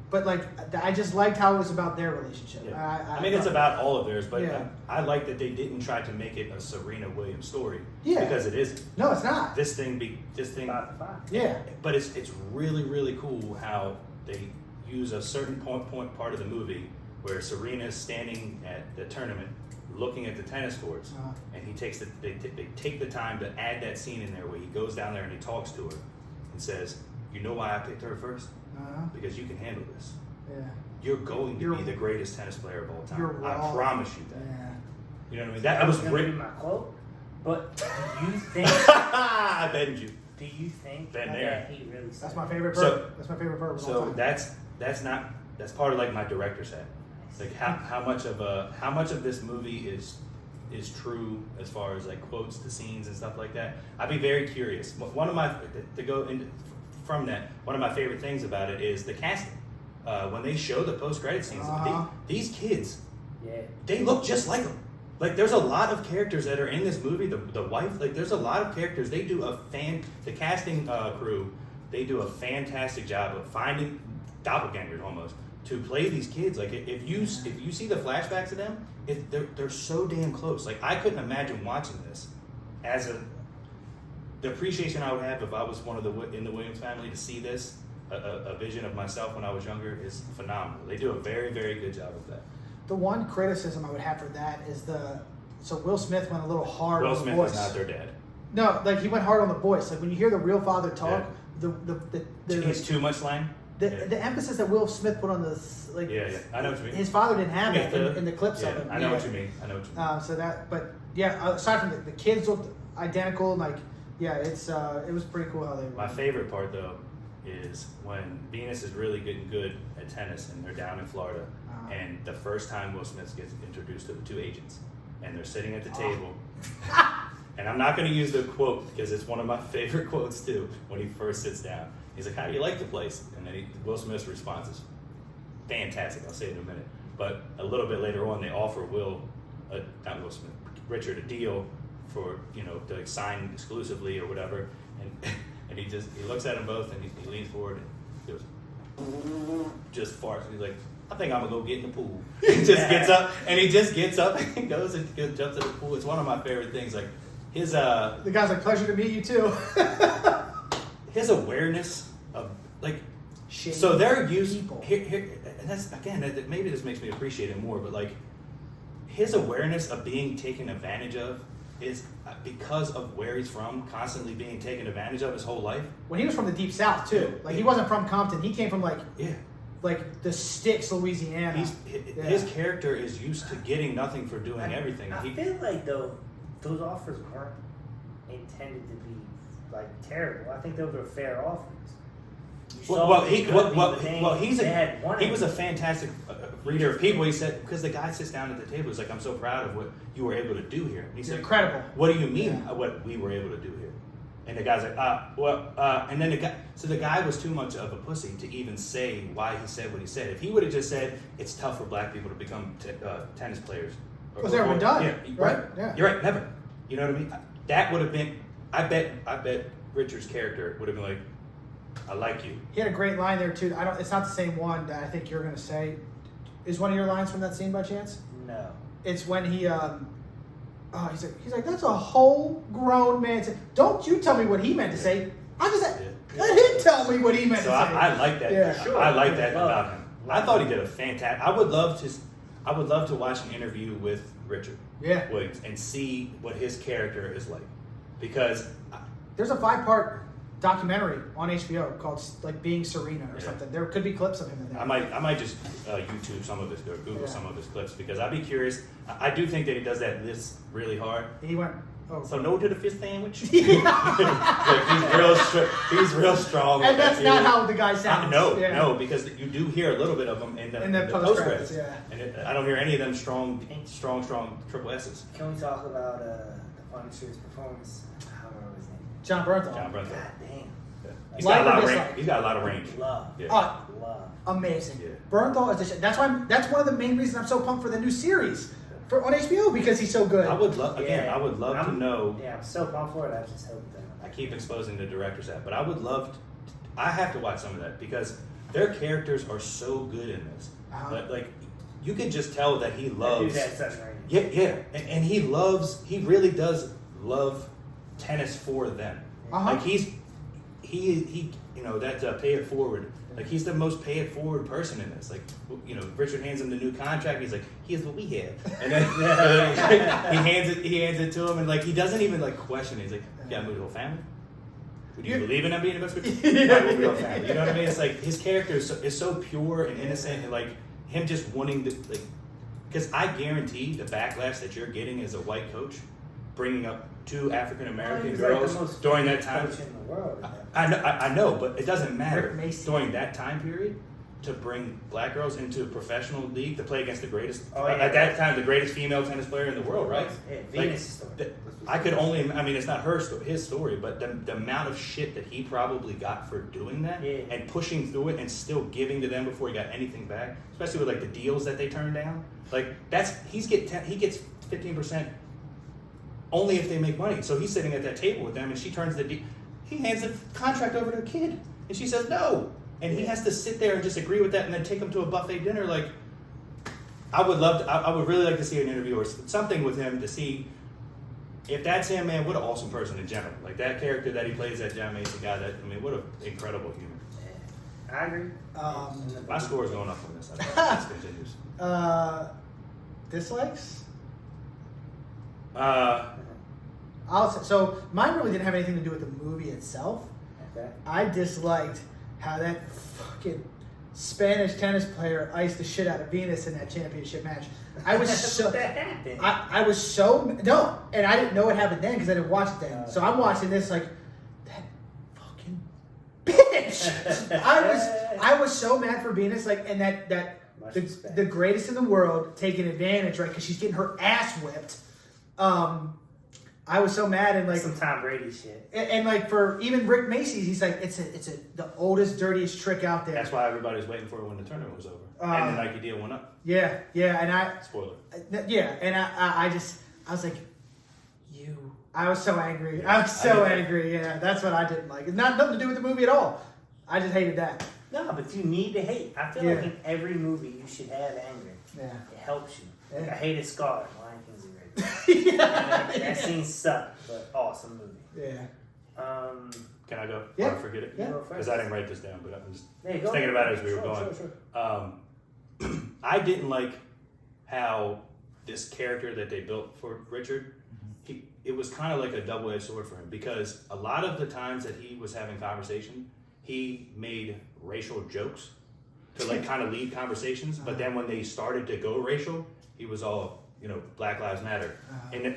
but like I just liked how it was about their relationship. Yeah. I mean, it's about all of theirs, but Yeah. I like that they didn't try to make it a Serena Williams story. Yeah. Because it isn't. No, it's not. This thing. Yeah. But it's really, really cool how they use a certain part of the movie where Serena is standing at the tournament looking at the tennis courts, and he takes they take the time to add that scene in there where he goes down there and he talks to her and says, "You know why I picked her first? Because you can handle this. Yeah. You're going to be the greatest tennis player of all time. You're I wrong. promise you that." Yeah. You know what I mean? That was written my quote. But do you think? I bend you. Do you think Been that there. he really? That's my favorite verb. So- That's my favorite verb of all So time. that's part of like my director's hat. Like how much of this movie is true as far as like quotes to scenes and stuff like that. I'd be very curious. One of my from that, one of my favorite things about it is the casting. When they show the post-credit scenes, these kids, they look just like them. Like there's a lot of characters that are in this movie. The wife, like there's a lot of characters. They do the casting crew. They do a fantastic job of finding doppelgangers almost to play these kids. Like if you see the flashbacks of them, they're so damn close. Like I couldn't imagine watching this as the appreciation I would have if I was one of in the Williams family to see this. A vision of myself when I was younger is phenomenal. They do a very, very good job of that. The one criticism I would have for that is so Will Smith went a little hard Will on Smith the voice. is not their dad. No, like he went hard on the voice. Like when you hear the real father talk, He's too much slang. The emphasis that Will Smith put on this, like I know what you mean. his father didn't have that in the clips of him. I know what you mean. So that, but yeah, aside from the kids looked identical, and like it was pretty cool how they. My favorite part though is when Venus is really getting good at tennis and they're down in Florida, and the first time Will Smith gets introduced to the two agents, and they're sitting at the table. And I'm not going to use the quote because it's one of my favorite quotes too. When he first sits down, he's like, "How do you like the place?" And then Will Smith's response is fantastic. I'll say it in a minute. But a little bit later on, they offer Richard a deal for to like sign exclusively or whatever, and he looks at them both and he leans forward and goes, just farts. He's like, "I think I'm gonna go get in the pool." He just gets up and goes and jumps in the pool. It's one of my favorite things. Like his the guy's like, "Pleasure to meet you too." His awareness of like, Shady so they're used people. here, and that's again maybe this makes me appreciate it more. But like his awareness of being taken advantage of is because of where he's from, constantly being taken advantage of his whole life. When he was from the deep south too, like he wasn't from Compton. He came from like the sticks, Louisiana. His character is used to getting nothing for doing everything. I feel like though those offers weren't intended to be like terrible. I think those were fair offers. He was a fantastic reader of people. He said, because the guy sits down at the table, he's like, "I'm so proud of what you were able to do here." And he said, incredible. "What do you mean what we were able to do here?" And the guy's like, and then the guy was too much of a pussy to even say why he said what he said. If he would have just said, "It's tough for black people to become tennis players," was never been done. Yeah, right. Yeah. You're right. Never. You know what I mean? That would have been. I bet Richard's character would have been like, "I like you." He had a great line there too. It's not the same one that I think you're gonna say. Is one of your lines from that scene by chance? No. It's when he he's like, "That's a whole grown man." Don't you tell me what he meant to say. I just let him tell me what he meant to say. I like that. Yeah. Sure. I like that about him. I thought he did a fantastic. I would love to watch an interview with Richard Williams and see what his character is like, because there's a 5-part documentary on HBO called like Being Serena or something. There could be clips of him in there. I might just YouTube some of his or Google some of his clips, because I'd be curious. I do think that he does this really hard. He went. Oh. So no to the fist sandwich. Like he's real strong. And that's not how the guy sounds. No, because you do hear a little bit of them in the post credits. Yeah. And I don't hear any of them strong triple S's. Can we talk about the Punisher's performance? I don't remember his name. John Bernthal. God damn. Yeah. He's got a lot of range. Love. Yeah. Love. Amazing. Yeah. Bernthal is that's one of the main reasons I'm so pumped for the new series on HBO, because he's so good. I would love to know. Yeah, I'm so pumped for it. I just hope that I keep exposing the director's hat, but I would love. I have to watch some of that, because their characters are so good in this. Like you could just tell that he loves. That such range. Yeah, and he really does love tennis for them. Like he that's pay it forward. Like he's the most pay it forward person in this. Like Richard hands him the new contract. He's like, here's what we have, and then he hands it to him, and like he doesn't even like question it. He's like, you gotta move the whole family. Do you believe in them being the best? Yeah. Move the whole family. You know what I mean? It's like his character is so pure and innocent, and like him just wanting to like. Because I guarantee the backlash that you're getting as a white coach, bringing up 2 African American girls like during that time. Coach in the world. I know, but it doesn't matter during that time period to bring black girls into a professional league to play against the greatest at that time the greatest female tennis player in the world, right? Yeah, Venus' story. I could only, I mean, it's not his story, but the amount of shit that he probably got for doing that and pushing through it and still giving to them before he got anything back, especially with like the deals that they turned down. Like he gets 15% only if they make money. So he's sitting at that table with them, and she turns he hands the contract over to a kid, and she says no, and he has to sit there and just agree with that, and then take him to a buffet dinner. Like I would really like to see an interview or something with him to see. If that's him, man, what an awesome person in general. Like that character that he plays, that John Mason guy, what an incredible human. Yeah, I agree. My score is going up on this. I think this continues. Dislikes? Uh, mine really didn't have anything to do with the movie itself. Okay. I disliked how that fucking Spanish tennis player iced the shit out of Venus in that championship match. I was so that happened. I was so no, and I didn't know it happened then because I didn't watch it then. So I'm watching this like that fucking bitch. I was so mad for Venus, like, and that the greatest in the world taking advantage, right? Because she's getting her ass whipped. I was so mad, and like some Tom Brady shit. And like for even Rick Macy's, he's like, it's the oldest, dirtiest trick out there. That's why everybody was waiting for it when the tournament was over, and the Nike deal went up. Yeah, and spoiler. Yeah, and I was like, I was so angry. I was so angry. Yeah, that's what I didn't like. It's nothing to do with the movie at all. I just hated that. No, but you need to hate. I feel like in every movie you should have anger. Yeah, it helps you. Yeah. Like I hated Scar. Lion King's a great. That scene sucked, but awesome movie. Yeah. Can I go? Yeah. Or forget it? Yeah. Because I didn't write this down, but I'm just Go thinking about it as we were going. Sure. I didn't like how this character that they built for Richard, it was kind of like a double-edged sword for him, because a lot of the times that he was having conversation, he made racial jokes to like kind of lead conversations, but then when they started to go racial, he was all, Black Lives Matter. And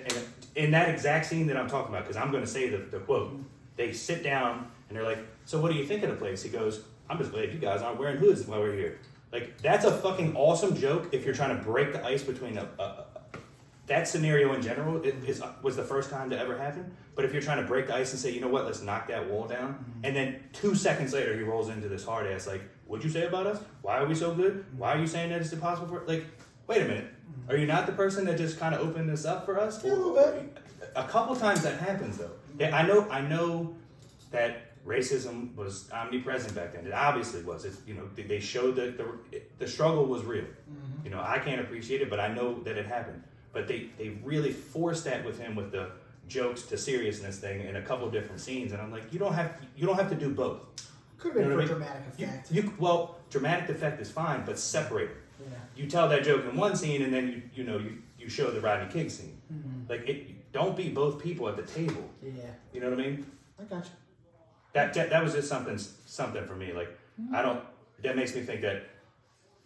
in that exact scene that I'm talking about, because I'm going to say the quote, they sit down and they're like, so what do you think of the place? He goes, I'm just glad you guys aren't wearing hoods while we're here. Like, that's a fucking awesome joke if you're trying to break the ice between that scenario in general was the first time to ever happen. But if you're trying to break the ice and say, you know what, let's knock that wall down. And then 2 seconds later, he rolls into this hard ass, like, what'd you say about us? Why are we so good? Why are you saying that it's impossible for, like, wait a minute. Are you not the person that just kind of opened this up for us? A little bit. A couple times that happens, though. Yeah, I know that racism was omnipresent back then. It obviously was. It's, they showed that the struggle was real. I can't appreciate it, but I know that it happened. But they really forced that with him with the jokes to seriousness thing in a couple different scenes, and I'm like, you don't have to do both. Could have been for dramatic effect. Dramatic effect is fine, but separate it. Yeah. You tell that joke in one scene, and then you show the Rodney King scene. Like don't be both people at the table. Yeah. You know what I mean? I got you. That was just something for me. Like that makes me think that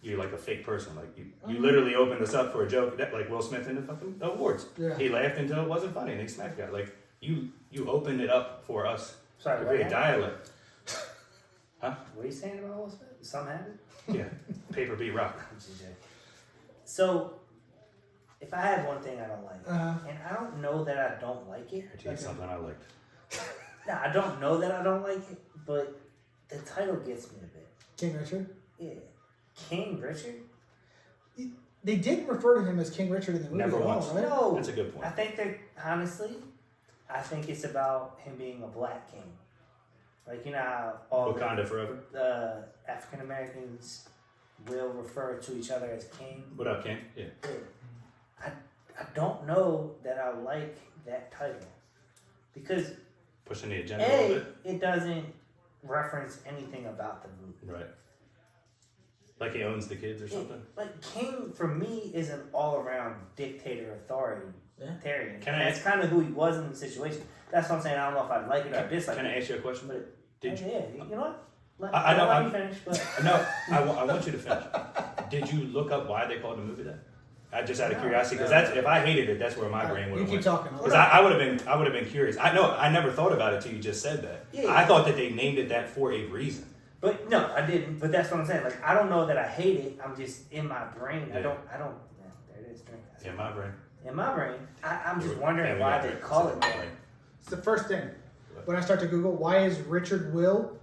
you're like a fake person. Like you literally opened this up for a joke, that like Will Smith in the fucking awards. Yeah. He laughed until it wasn't funny and he smacked the guy. Like you opened it up for us to create dialect. Huh? What are you saying about Will Smith? Something happened? Yeah. Paper beat rock. So if I have one thing I don't like, and I don't know that I don't like it. I'll tell you something I liked. No, I don't know that I don't like it, but the title gets me a bit. King Richard? Yeah. King Richard? They didn't refer to him as King Richard in the movie Never at all, once. right? No. That's a good point. I think that, honestly, it's about him being a black king. Like, you know how all Wakanda forever. the African Americans will refer to each other as king. What up, King? Yeah. I don't know that I like that title because Pushing the agenda a little bit. it doesn't reference anything about the movie. Right. Like he owns the kids or something. Like king for me is an all-around dictator authoritarian. That's kind of who he was in the situation. That's what I'm saying. I don't know if I like it or dislike it. Can I ask you a question? But Did you? Yeah, you know what? I know. Let me finish. But No, I want you to finish. Did you look up why they called the movie that? I just out of curiosity, because that's if I hated it, that's where my brain would have went. You keep talking. Because I would have been curious. I never thought about it till you just said that. Yeah. I thought that they named it that for a reason. But no, I didn't. But that's what I'm saying. Like I don't know that I hate it. I'm just in my brain. Yeah. I don't. Yeah, there it is. Drink. In my brain. In my brain, I'm just wondering why they call it that. It's the first thing. When I start to Google, why is Richard Will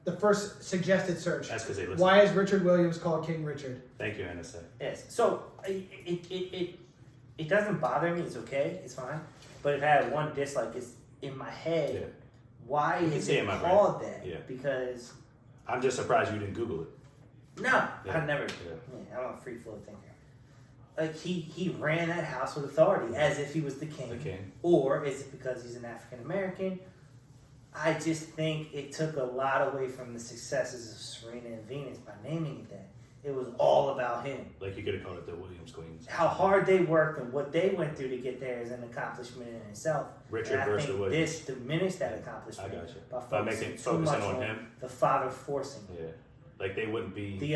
the first suggested search? That's because they listen. Why is Richard Williams called King Richard? Thank you, NSA. Yes. So it doesn't bother me. It's okay. It's fine. But if I had one dislike, it's in my head. Yeah. Why You can is say it in my called brain. that? Yeah. Because I'm just surprised you didn't Google it. no, Yeah. I never. Yeah. I'm a free flow thinker. Like he ran that house with authority as if he was the king. The king. Or is it because he's an African American? I just think it took a lot away from the successes of Serena and Venus by naming it that. It was all about him. Like you could have called it the Williams Queens. How hard they worked and what they went through to get there is an accomplishment in itself. Richard and I versus think the Williams. this diminished that accomplishment I got you. by Focusing too much on him. the father forcing. Yeah. Like they wouldn't be The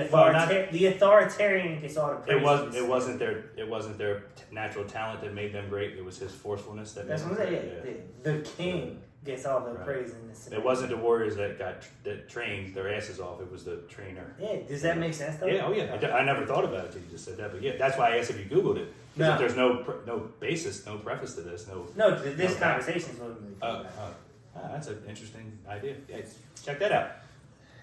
the authoritarian gets all the praise. It wasn't their natural talent that made them great. It was his forcefulness that made That's them what I'm great. saying. The king gets all the praise in this. It wasn't the warriors that trained their asses off. It was the trainer. Yeah, does that make sense though? Yeah, oh yeah. I never thought about it till you just said that, but yeah, that's why I asked if you Googled it. Because if there's no basis, no preface to this, this conversation is what we that's an interesting idea. Yeah, check that out.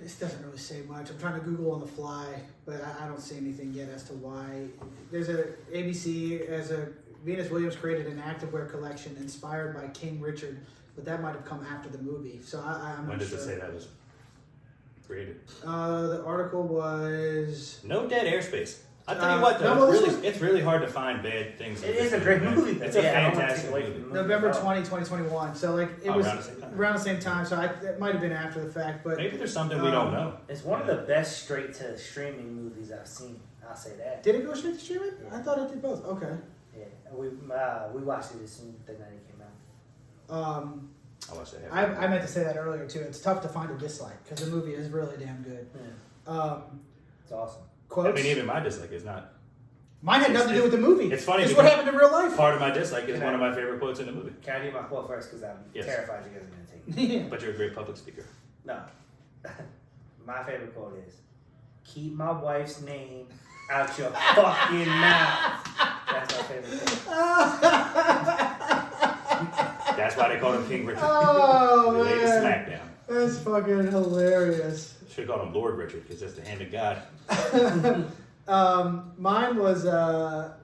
This doesn't really say much. I'm trying to Google on the fly, but I don't see anything yet as to why. There's a ABC as a Venus Williams created an activewear collection inspired by King Richard, but that might have come after the movie. So I'm When not does sure. it say that was created? The article was. No dead airspace. I tell you what, no, though, it's really hard to find bad things. It is a great movie. It's a fantastic movie. November 20, 2021. So like it was around the same time. around the same time. So it might have been after the fact, but Maybe there's something we don't know. It's one of the best straight to streaming movies I've seen. I'll say that. did it go straight to streaming? Yeah. I thought it did both. Okay. Yeah, we watched it as soon as the night it came out. I watched that. I meant to say that earlier too. It's tough to find a dislike because the movie is really damn good. Yeah. It's awesome. Quotes. I mean, even my dislike is not. Mine had nothing to do with the movie. It's funny. It's what happened in real life. Part of my dislike is one of my favorite quotes in the movie. Can I do my quote first? Because I'm Yes. terrified you guys are going to take it. Yeah. But you're a great public speaker. No. My favorite quote is, "Keep my wife's name out your fucking mouth." That's my favorite quote. That's why they called him King Richard. Oh, The latest man. SmackDown. That's fucking hilarious. Should have called him Lord Richard because that's the hand of God. Mine was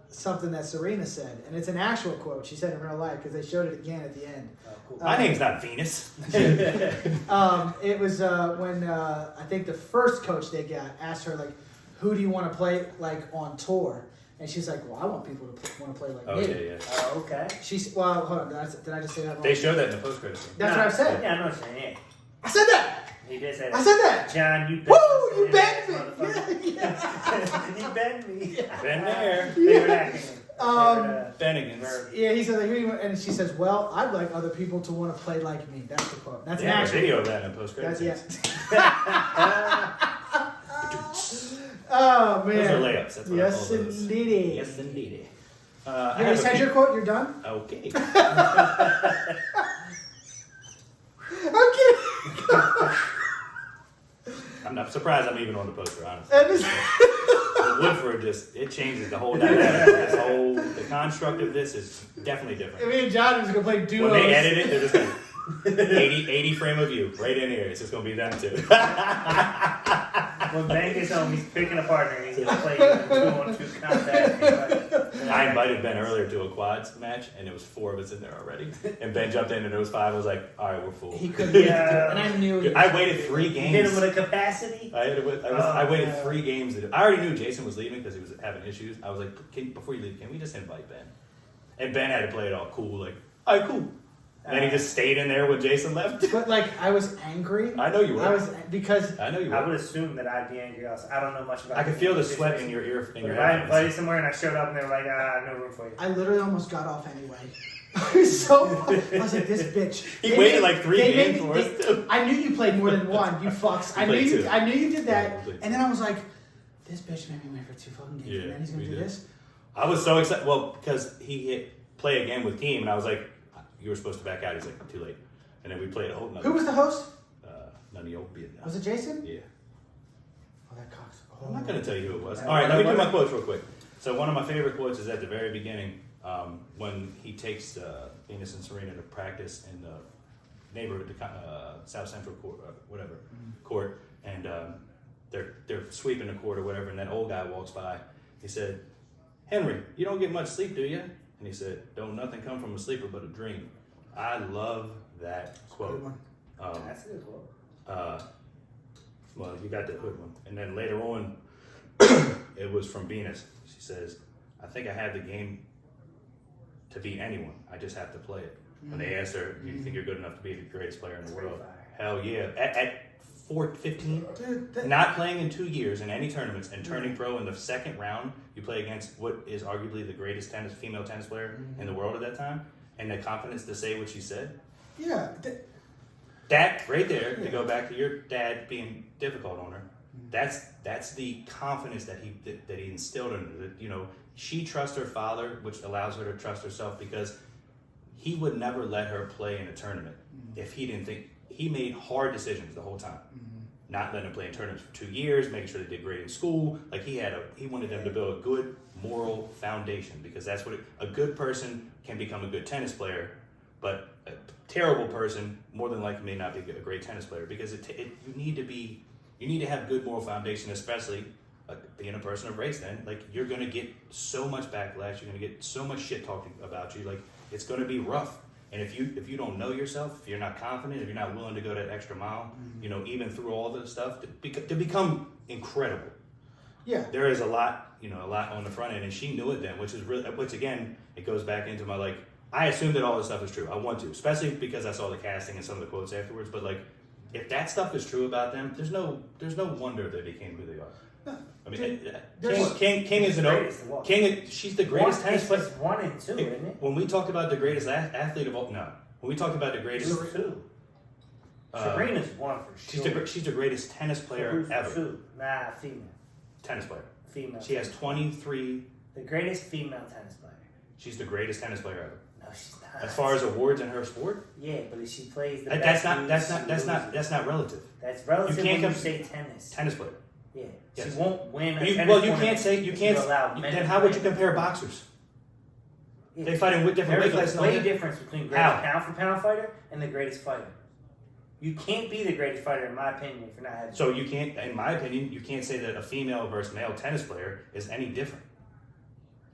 something that Serena said, and it's an actual quote she said in real life because they showed it again at the end. Oh, cool. My name's not Venus. It was when I think the first coach they got asked her like, "Who do you want to play like on tour?" And she's like, "Well, I want people to want to play like Oh, me." yeah. Oh, okay. She's hold on, did I just say that wrong? They showed that in the post-credits scene. That's what I said. Yeah, I know what you're saying. I said that. He did say that. I said that. John, you Woo! You bet bet me. Yeah. You bet me. Been there. Favorite acting. Bennigan's. Yeah, he said, like, "Who do you want?" And she says, "Well, I'd like other people to want to play like me." That's the quote. That's They an have a actual. video of that in the post-credits That's scene. Oh man. Those are layups. That's what Yes, I call those. indeedy. Yes, indeed. You already said your quote. You're done. Okay. I'm kidding. I'm not surprised I'm even on the poster, honestly. And this- The Woodford it changes the whole dynamic. The construct of this is definitely different. Me and John was gonna play duos. When they edit it, they're just going 80 frame of view right in here. It's just going to be them two. They When Ben gets home, he's picking a partner. He's gonna play 2-on-2 combat. I invited Ben earlier to a quads match, and there was 4 of us in there already. And Ben jumped in, and there was 5. I was like, all right, we're full. He couldn't. Yeah. And I knew. I waited 3 games. You hit him with a capacity. I waited 3 games. I already knew Jason was leaving because he was having issues. I was like, before you leave, can we just invite Ben? And Ben had to play it all cool, like, all right, cool. And then he just stayed in there when Jason left. But like, I was angry. I know you were. Because I know you were. I would assume that I'd be angry also. I don't know much about. I could feel the sweat in your ear. If I invited somewhere and I showed up and they were like, no room for you. I literally almost got off anyway. I was so. I was like, this bitch. He waited like 3 games for us too. I knew you played more than one. You fucks. I knew you did that. And then I was like, this bitch made me wait for 2 fucking games. And then he's gonna do this. I was so excited. Well, because he hit play again with team, and I was like, you were supposed to back out. He's like, too late. And then we played a whole nother. Who was the host? None of y'all be it now. Was it Jason? Yeah. Oh, that cock's. I'm not going to tell you who it was. All right, let me do my quotes real quick. So one of my favorite quotes is at the very beginning when he takes Venus and Serena to practice in the neighborhood, South Central court, court, and they're sweeping the court or whatever, and that old guy walks by. He said, Henry, you don't get much sleep, do you? And he said, don't nothing come from a sleeper but a dream. I love that quote. That's a good quote. Well, you got the hood one. And then later on, it was from Venus. She says, I think I have the game to beat anyone. I just have to play it. When they asked her, do you think you're good enough to be the greatest player in the world? Hell yeah. At 15, not playing in 2 years in any tournaments and turning pro in the second round, you play against what is arguably the greatest female tennis player in the world at that time, and the confidence to say what she said. Yeah. That right there, to go back to your dad being difficult on her, that's the confidence that he instilled in her. That, you know, she trusts her father, which allows her to trust herself, because he would never let her play in a tournament if he didn't think. He made hard decisions the whole time. Not letting them play in tournaments for 2 years, making sure they did great in school. Like he wanted them to build a good moral foundation, because that's what a good person can become a good tennis player, but a terrible person more than likely may not be a great tennis player, because you need to have good moral foundation, especially being a person of race. Then like you're gonna get so much backlash, you're gonna get so much shit talking about you. Like it's gonna be rough. And if you don't know yourself, if you're not confident, if you're not willing to go that extra mile, you know, even through all the stuff to become incredible. Yeah. There is a lot on the front end, and she knew it then, which again, it goes back into my like, I assume that all this stuff is true. I want to, especially because I saw the casting and some of the quotes afterwards. But like, if that stuff is true about them, there's no wonder they became who they are. No. I mean, King is an King. She's the greatest tennis player. 1 and 2, isn't it? When we talked about the greatest athlete of all, no. When we talked about the greatest, 2. Serena's 1 for sure. She's the greatest tennis player ever. 2? Nah, female. Tennis player. Female. She has 23. The greatest female tennis player. She's the greatest tennis player ever. No, she's not. As far as awards in her sport. Yeah, but if she plays the that's best. not relative. That's relative. You can't when you say tennis. Tennis player. Yeah, yes. She won't win. Then how would you compare boxers? Yeah. They fight in different weight classes. There's a way difference between greatest pound for pound fighter and the greatest fighter. You can't be the greatest fighter, in my opinion, if you're not having. So you can't, in my opinion, you can't say that a female versus male tennis player is any different.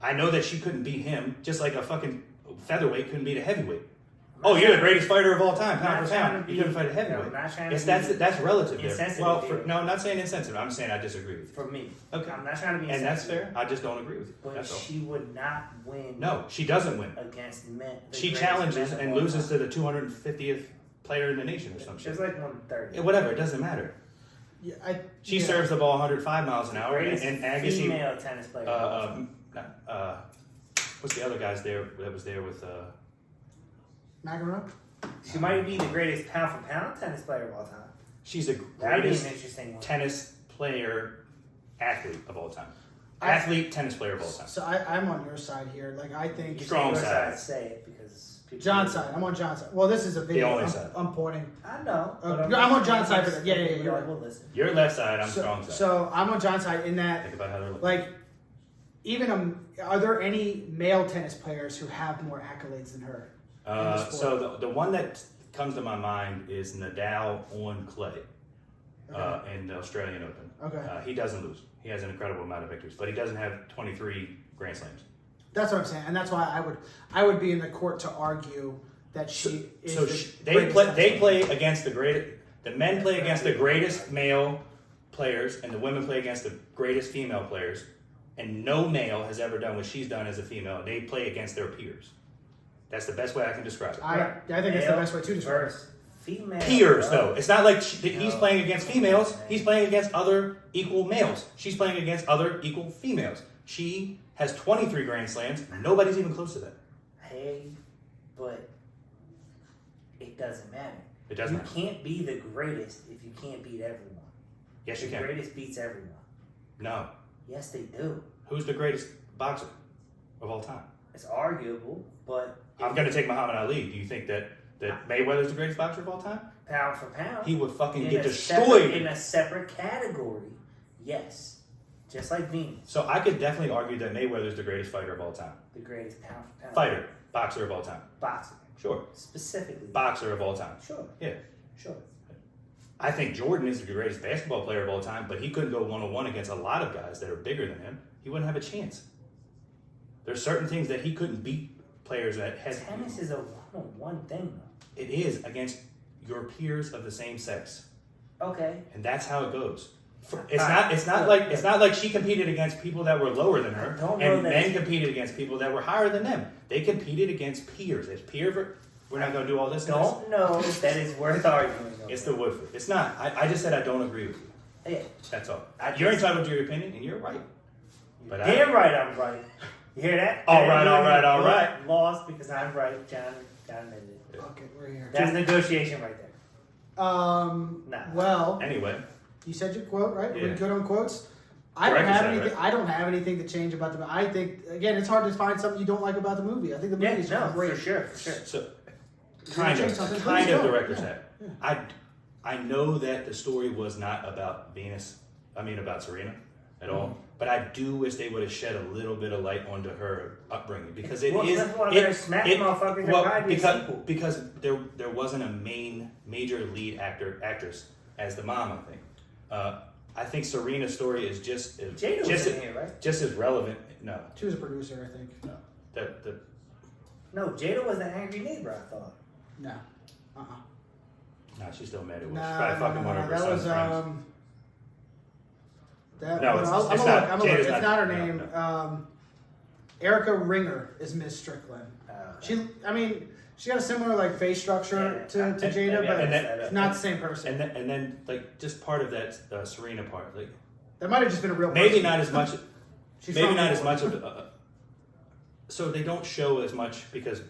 I know that she couldn't beat him, just like a fucking featherweight couldn't beat a heavyweight. Oh, you're the greatest fighter of all time, pound for pound. You couldn't fight a heavyweight. That's relative there. Well, no, I'm not saying insensitive. I'm saying I disagree with you. For me. Okay. I'm not trying to be insensitive. And that's fair. I just don't agree with you. But that's all. She would not win. No, she doesn't win. Against men. She challenges and loses to the 250th player in the nation or some shit. It's like 130. Whatever, it doesn't matter. Yeah, she serves the ball 105 miles an hour. And Angie, female tennis player. What's the other guys there that was there with McEnroe? She might be the greatest pound for pound tennis player of all time. She's the greatest tennis player athlete of all time. Tennis player of all time. So I'm on your side here. Like I think strong side. Say it because John's side. I'm on John's side. Well, this is a video. The only side. I'm pointing. I know. I'm on John's side for that. Yeah. You're right. We'll listen. Your left side. I'm strong side. So I'm on John's side in that. Think about how they're looking. Like, even are there any male tennis players who have more accolades than her? So the one that comes to my mind is Nadal on clay. in the Australian Open. Okay. He doesn't lose. He has an incredible amount of victories, but he doesn't have 23 Grand Slams. That's what I'm saying, and that's why I would be in the court to argue that she is. So they play against the greatest. The men play against the greatest male players, and the women play against the greatest female players. And no male has ever done what she's done as a female. They play against their peers. That's the best way I can describe it. I think that's the best way to describe it. Female Peers, though. It's not like he's playing against females. He's playing against other equal males. She's playing against other equal females. She has 23 Grand Slams. Nobody's even close to that. Hey, but it doesn't matter. It doesn't You matter. can't be the greatest if you can't beat everyone. Yes, you The can. greatest beats everyone. No. Yes, they do. Who's the greatest boxer of all time? It's arguable, but I'm going to take Muhammad Ali. Do you think that Mayweather's the greatest boxer of all time? pound for pound, He would fucking in get a destroyed. in a separate category, yes, just like Venus, So I could definitely argue that Mayweather's the greatest fighter of all time. the greatest pound for pound Fighter. Boxer of all time. boxer, Sure. specifically. Boxer of all time. Sure, Yeah. sure. I think Jordan is the greatest basketball player of all time, but he couldn't go one-on-one against a lot of guys that are bigger than him. He wouldn't have a chance. There's certain things that he couldn't beat players that has. Tennis is a one-on-one thing, though. It is against your peers of the same sex, Okay, and that's how it goes. Alright. It's not like she competed against people that were lower than her, I don't know and that- men competed against people that were higher than them. They competed against peers. It's we're not going to do all this. don't know if that is worth arguing over. It's the Woodford. It's not. I just said I don't agree with you. Yeah, That's all. I You're just- entitled to your opinion, and you're right. But damn right I'm right. You hear that? All right, all right, all right. Lost because I'm right. John admitted it. Okay, we're here. That's negotiation right there. Nah. Well, Anyway, you said your quote, right? Yeah. We're good on quotes. I don't Correct, have is that anything. right? I don't have anything to change about the. I think again, it's hard to find something you don't like about the movie. I think the movie Yeah, is no, great. for sure. so You're kind gonna of change something? kind Please of don't. director's hat. I know that the story was not about Venus. I mean about Serena at all. But I do wish they would have shed a little bit of light onto her upbringing because it Well, is. that's one of their smack motherfuckers that well, might be a sequel. because there wasn't a major lead actress as the mom. I think. I think Serena's story is just Jada was in here, right? just as relevant. No, She was a producer, I think. no, the No, Jada was the angry neighbor, I thought. No. no, she's still mad at Will. Nah, She's probably fucking one of her that son's was friends. That. No, Well, it's I'm not. gonna look. I'm gonna look. Jada's It's not her no, name. no. Erica Ringer is Miss Strickland. She. I mean, she got a similar like face structure to Jada, maybe I but messed that up. it's not the same person. And then like just part of that Serena part, like That might have just been a real. maybe person. not as much. She's Maybe from not New as much York. of. So they don't show as much because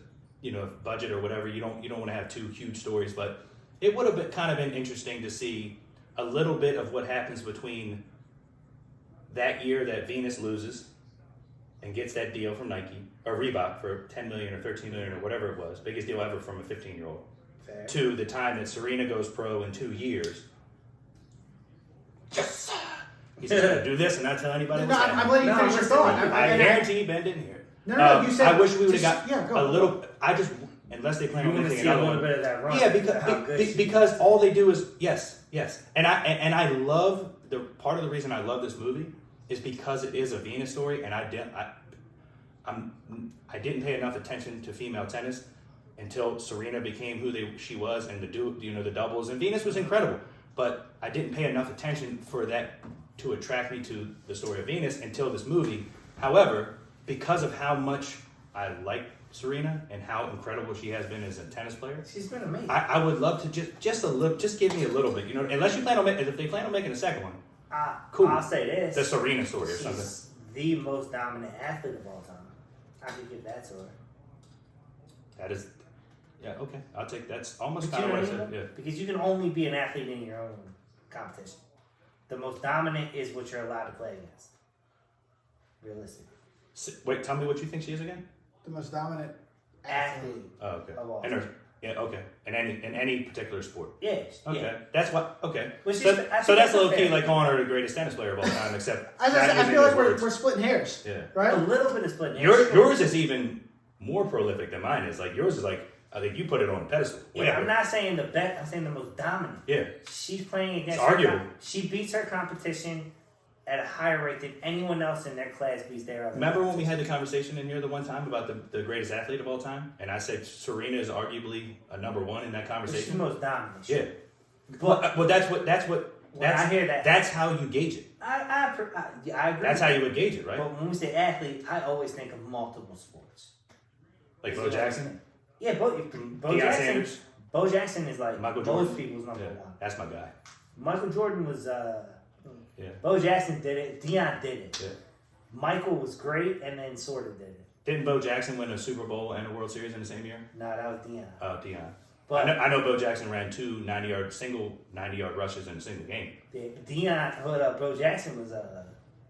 budget or whatever. You don't want to have two huge stories, but it would have been kind of been interesting to see a little bit of what happens between that year that Venus loses and gets that deal from Nike or Reebok for $10 million or $13 million or whatever it was, biggest deal ever from a 15-year-old, Fair. to the time that Serena goes pro in 2 years. Yes! He's gonna do this and not tell anybody No, what's I'm happening. letting you No, finish your listen, thought. I guarantee you Ben didn't hear it. No, you said. I wish we would have just- got yeah, go. a little. I just unless they plan You on want to making see a another little one. bit of that run. Yeah, how good she because is. all they do is yes, and I love the part of the reason I love this movie is because it is a Venus story, and I didn't pay enough attention to female tennis until Serena became who she was, and the doubles, and Venus was incredible, but I didn't pay enough attention for that to attract me to the story of Venus until this movie. However, because of how much I like Serena and how incredible she has been as a tennis player, She's been amazing. I would love to just give me a little bit, unless you if they plan on making a second one, cool. I'll say this. the Serena story or something. She's the most dominant athlete of all time. I could give that to her. That is, yeah, okay. I'll take that's almost But kind you of know what I what I said. mean? Yeah. Because you can only be an athlete in your own competition. The most dominant is what you're allowed to play against. Realistically. Wait, tell me what you think she is again. The most dominant Athlete. Oh, okay. Of all And okay. In any particular sport. Yeah. Okay, Yeah. that's what. Okay, Which is- so, I think so that's that's low key fair. like calling her the greatest tennis player of all time, except I not using feel like those we're words. splitting hairs. Yeah. Right. A little bit of splitting hairs. Yours is even more prolific than mine is. Like yours is like I think you put it on a pedestal. Yeah, I'm not saying the best. I'm saying the most dominant. Yeah. She's playing against. It's arguable. She beats her competition at a higher rate than anyone else in their class beats their other. Remember when we had the conversation in here the one time about the greatest athlete of all time? And I said Serena is arguably a number one in that conversation. She's the most dominant. Yeah. But I hear that. That's how you gauge it. I agree. That's how you would gauge it, right? But when we say athlete, I always think of multiple sports. Like Bo Jackson? Yeah, Bo Deion Jackson. Sanders? Bo Jackson is like Michael most Jordan? people's number Yeah, one. that's my guy. Michael Jordan was. Yeah. Bo Jackson did it. Deion did it. Yeah. Michael was great, and then sort of did it. Didn't Bo Jackson win a Super Bowl and a World Series in the same year? Nah, that was Deion. Oh, Deion. But I know Bo Jackson ran 2 90-yard rushes in a single game. yeah, Deion, Bo Jackson was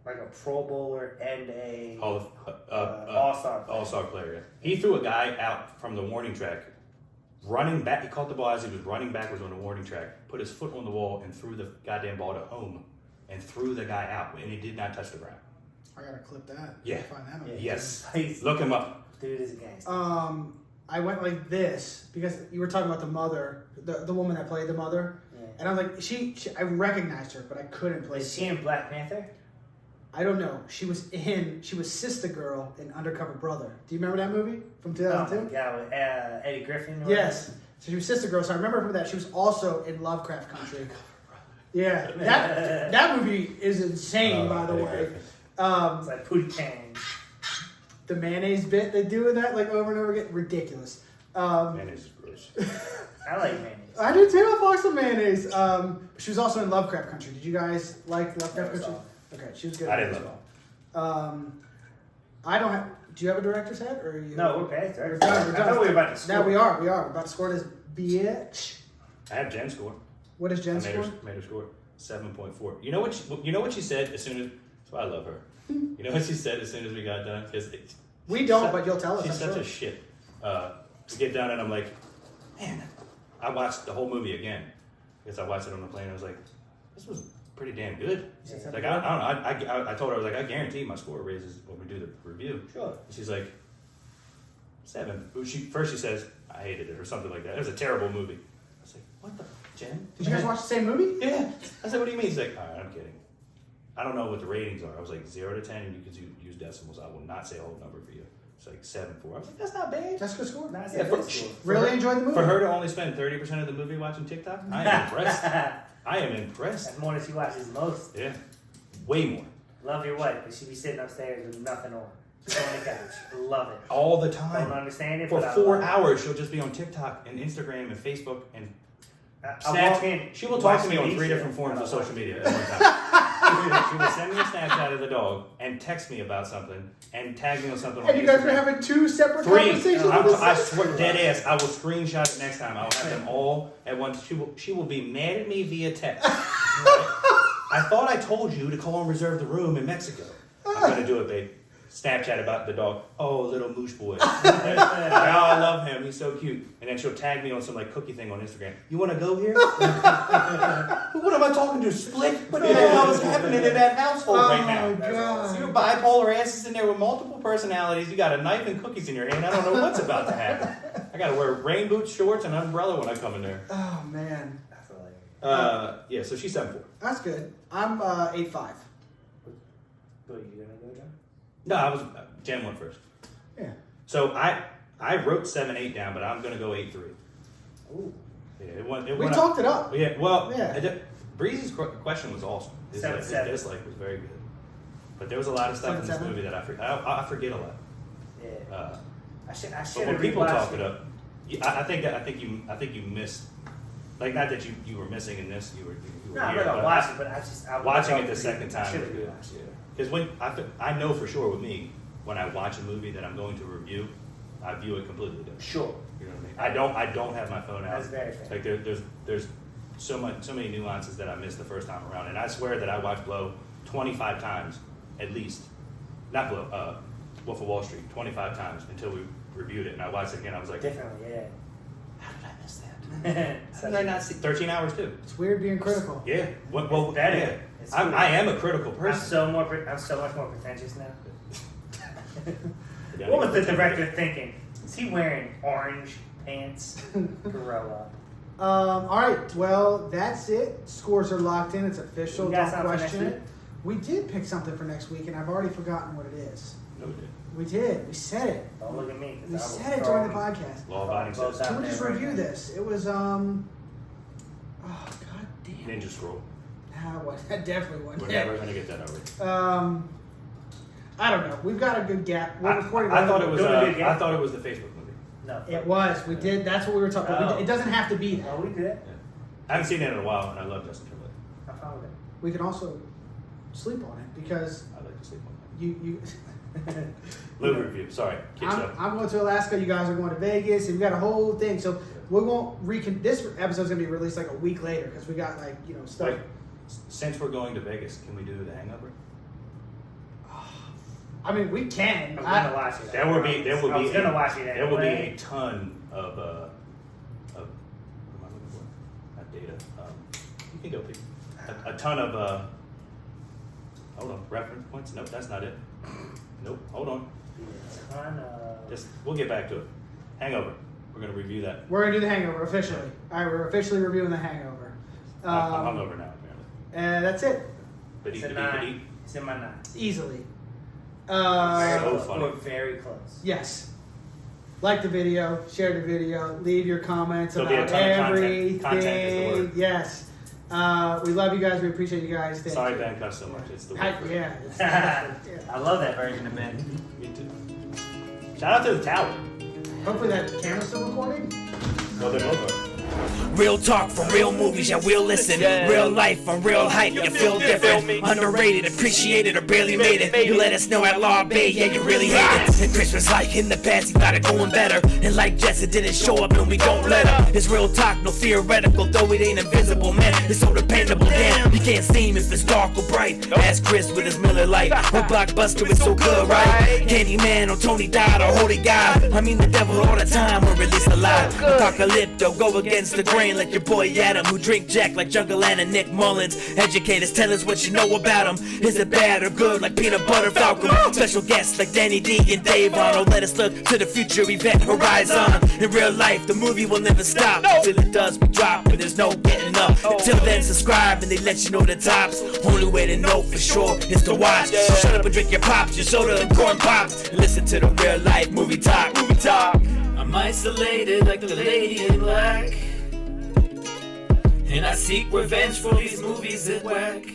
like a Pro Bowler and a All-Star player. He threw a guy out from the warning track, running back. He caught the ball as he was running backwards on the warning track, put his foot on the wall, and threw the goddamn ball to home, and threw the guy out, and he did not touch the ground. I gotta clip that. Yeah. Find that Yeah. one. Yes. He's- Look him up. Dude is a gangster. I went like this because you were talking about the mother, the woman that played the mother, Yeah. and I was like, she I recognized her, but I couldn't place. Is she in Black Panther? I don't know. She was Sister Girl in Undercover Brother. Do you remember that movie from Oh my 2002? God, with Eddie Griffin. or Yes. So she was Sister Girl. So I remember her from that. She was also in Lovecraft Country. Yeah, that movie is insane, by the way. It's like Pootie Tang. The mayonnaise bit they do with that, like over and over again, ridiculous. Mayonnaise is gross. I like mayonnaise. I do too. I fuck some mayonnaise. She was also in Lovecraft Country. Did you guys like Lovecraft Country? Okay, she was good. I at didn't that love as well. I don't have. Do you have a director's hat, or are you? No, we're past. We're Right? done. We're I done. thought we were about to score. Now we are. We're about to score this bitch. I have Jen score. What is I Jen's made score? her score 7.4. You know what she said as soon as. That's why I love her. You know what she said as soon as we got done? Because We don't, but you'll tell us. she's I'm such sure. a shit. We get done and I'm like, man, I watched the whole movie again because I watched it on the plane. I was like, this was pretty damn good. Yeah. Like I don't know. I told her, I was like, I guarantee my score raises when we do the review. Sure. And she's like, 7. First she says I hated it or something like that. It was a terrible movie. I was like, what the Jen? Did you guys watch the same movie? Yeah. I said, what do you mean? She's like, all right, I'm kidding. I don't know what the ratings are. I was like 0 to 10, and you can use decimals. I will not say a whole number for you. It's like 7.4. I was like, that's not bad. That's a good score. Nice. Yeah, Really enjoyed the movie. For her to only spend 30% of the movie watching TikTok, I am impressed. I am impressed. That's more than she watches most. Yeah, way more. Love your wife, but she be sitting upstairs with nothing on. She's on the couch. Love it. All the Don't time. understand it. For but I 4 love it. hours, she'll just be on TikTok and Instagram and Facebook and I walk in. She will talk to me on watch 3 the different forms of Alicia. social media at one time. She will send me a Snapchat of the dog and text me about something and tag me on something on And you guys Instagram. were having 2 separate 3. conversations. with this I thing? swear, dead ass. I will screenshot it next time. I will have them all at once. She will be mad at me via text. I thought I told you to call and reserve the room in Mexico. I'm gonna do it, babe. Snapchat about the dog. Oh, little moosh boy. Oh, I love him. He's so cute. And then she'll tag me on some like cookie thing on Instagram. You want to go here? What am I talking to? Split? What the hell is happening in that household right now? Oh, God. So your bipolar ass is in there with multiple personalities. You got a knife and cookies in your hand. I don't know what's about to happen. I got to wear rain boots, shorts, and an umbrella when I come in there. Oh man, That's hilarious. Yeah. So she's 7.4. that's good. I'm 8.5. What, you gonna go, John? No, I was Jen went first. Yeah. So I wrote 7.8 down, but I'm gonna go 8.3. Ooh. Yeah, it went We up. talked it up. Yeah, well, Yeah. Breezy's question was awesome. His 7-7. dislike was very good, but there was a lot of stuff in this 7-7. movie that I forget a lot. Yeah. I should But when people talk it up, I think you missed. Like, not that you were missing in this, you were No, I'm here, not gonna but watch it, but I watching I it the second time was should've good. rewatched it. Because when I know for sure with me, when I watch a movie that I'm going to review, I view it completely different. Sure. You know what I mean? I don't have my phone out. That's very fair. Like there's so many nuances that I missed the first time around, and I swear that I watched Blow 25 times at least. Not Blow, Wolf of Wall Street 25 times until we reviewed it, and I watched it again. I was like, Differently, yeah. how did I miss that? How did I Such not see 13 hours too? It's weird being critical. Yeah. Well, It's better. yeah. It's I am a critical I'm person. I'm so much more pretentious now. Yeah, What was the director thinking? Is he wearing orange Pants. Gorilla. All right. Well, that's it. Scores are locked in. It's official. We got Don't something for question next it. We did pick something for next week, and I've already forgotten what it is. No, we did. We did. We said it. Don't look at me. 'Cause We I will said it throw during the them podcast. Law-abiding both citizen. out Can we there just right review now. this? It was oh god damn. Ninja Scroll. Nah, what? That definitely wasn't. We're it. never gonna get that over. I don't know. We've got a good gap. We're recording. I thought it was. Doing a good game. I thought it was the Facebook movie. No. It was. We did. That's what we were talking about. Oh. It doesn't have to be that. No, we did. Yeah. I haven't seen it in a while, and I love Justin Timberlake. I found it. We can also sleep on it because I like to sleep on you. that. Movie review. Sorry, kids show. I'm going to Alaska. You guys are going to Vegas, and we got a whole thing. So we won't This episode's gonna be released like a week later because we got stuff. Like, since we're going to Vegas, can we do The Hangover? I mean, we can. I'm gonna watch it. There will be. I was gonna watch it. There will be anyway. a ton of. What am I looking for? Not data. You can go, Pete. A ton of. Hold on. Reference points. Nope, that's not it. Nope. Hold on. A ton of. We'll get back to it. Hangover. We're gonna review that. We're gonna do The Hangover officially. All right, we're officially reviewing The Hangover. I'm hungover now, apparently. And that's it. But It's a 9. It's in my 9. Easily. So funny. We're very close. Yes. Like the video, share the video, leave your comments There'll be a about ton of content. everything. Content is the word. Yes. We love you guys. We appreciate you guys. Thank Sorry, you. Ben cussed so much. It's the Hi- word. yeah. It's- I love that version of Ben. Me too. Shout out to the tower. Hopefully that camera's still recording. Well, they both are. Real talk from real movies, yeah, we'll listen. Real life from real hype, you feel different. Underrated, appreciated, or barely made it. You let us know at Law Bay, yeah, you really hate it. And Christmas like in the past, he got it going better. And like Jess, it didn't show up, and we don't let up. It's real talk, no theoretical, though it ain't invisible, man. It's so dependable, damn. You can't see him if it's dark or bright. Ask Chris with his Miller Lite. What blockbuster is so good, right? Candyman or Tony Dodd or Holy God. I mean the devil all the time will release a lie. Apocalypto, go against the grain like your boy Adam, who drink Jack like Jungle Ann and Nick Mullins. Educators tell us what you know about him. Is it bad or good like Peanut Butter Falcon? Special guests like Danny D and Dave Arnold. Let us look to the future, event horizon. In real life, the movie will never stop. Till it does, we drop and there's no getting up. Until then, subscribe and they let you know the tops. Only way to know for sure is to watch. So shut up and drink your pops, your soda and corn pops. And listen to the real life movie talk. Movie talk. I'm isolated like the lady in black. And I seek revenge for these movies that whack.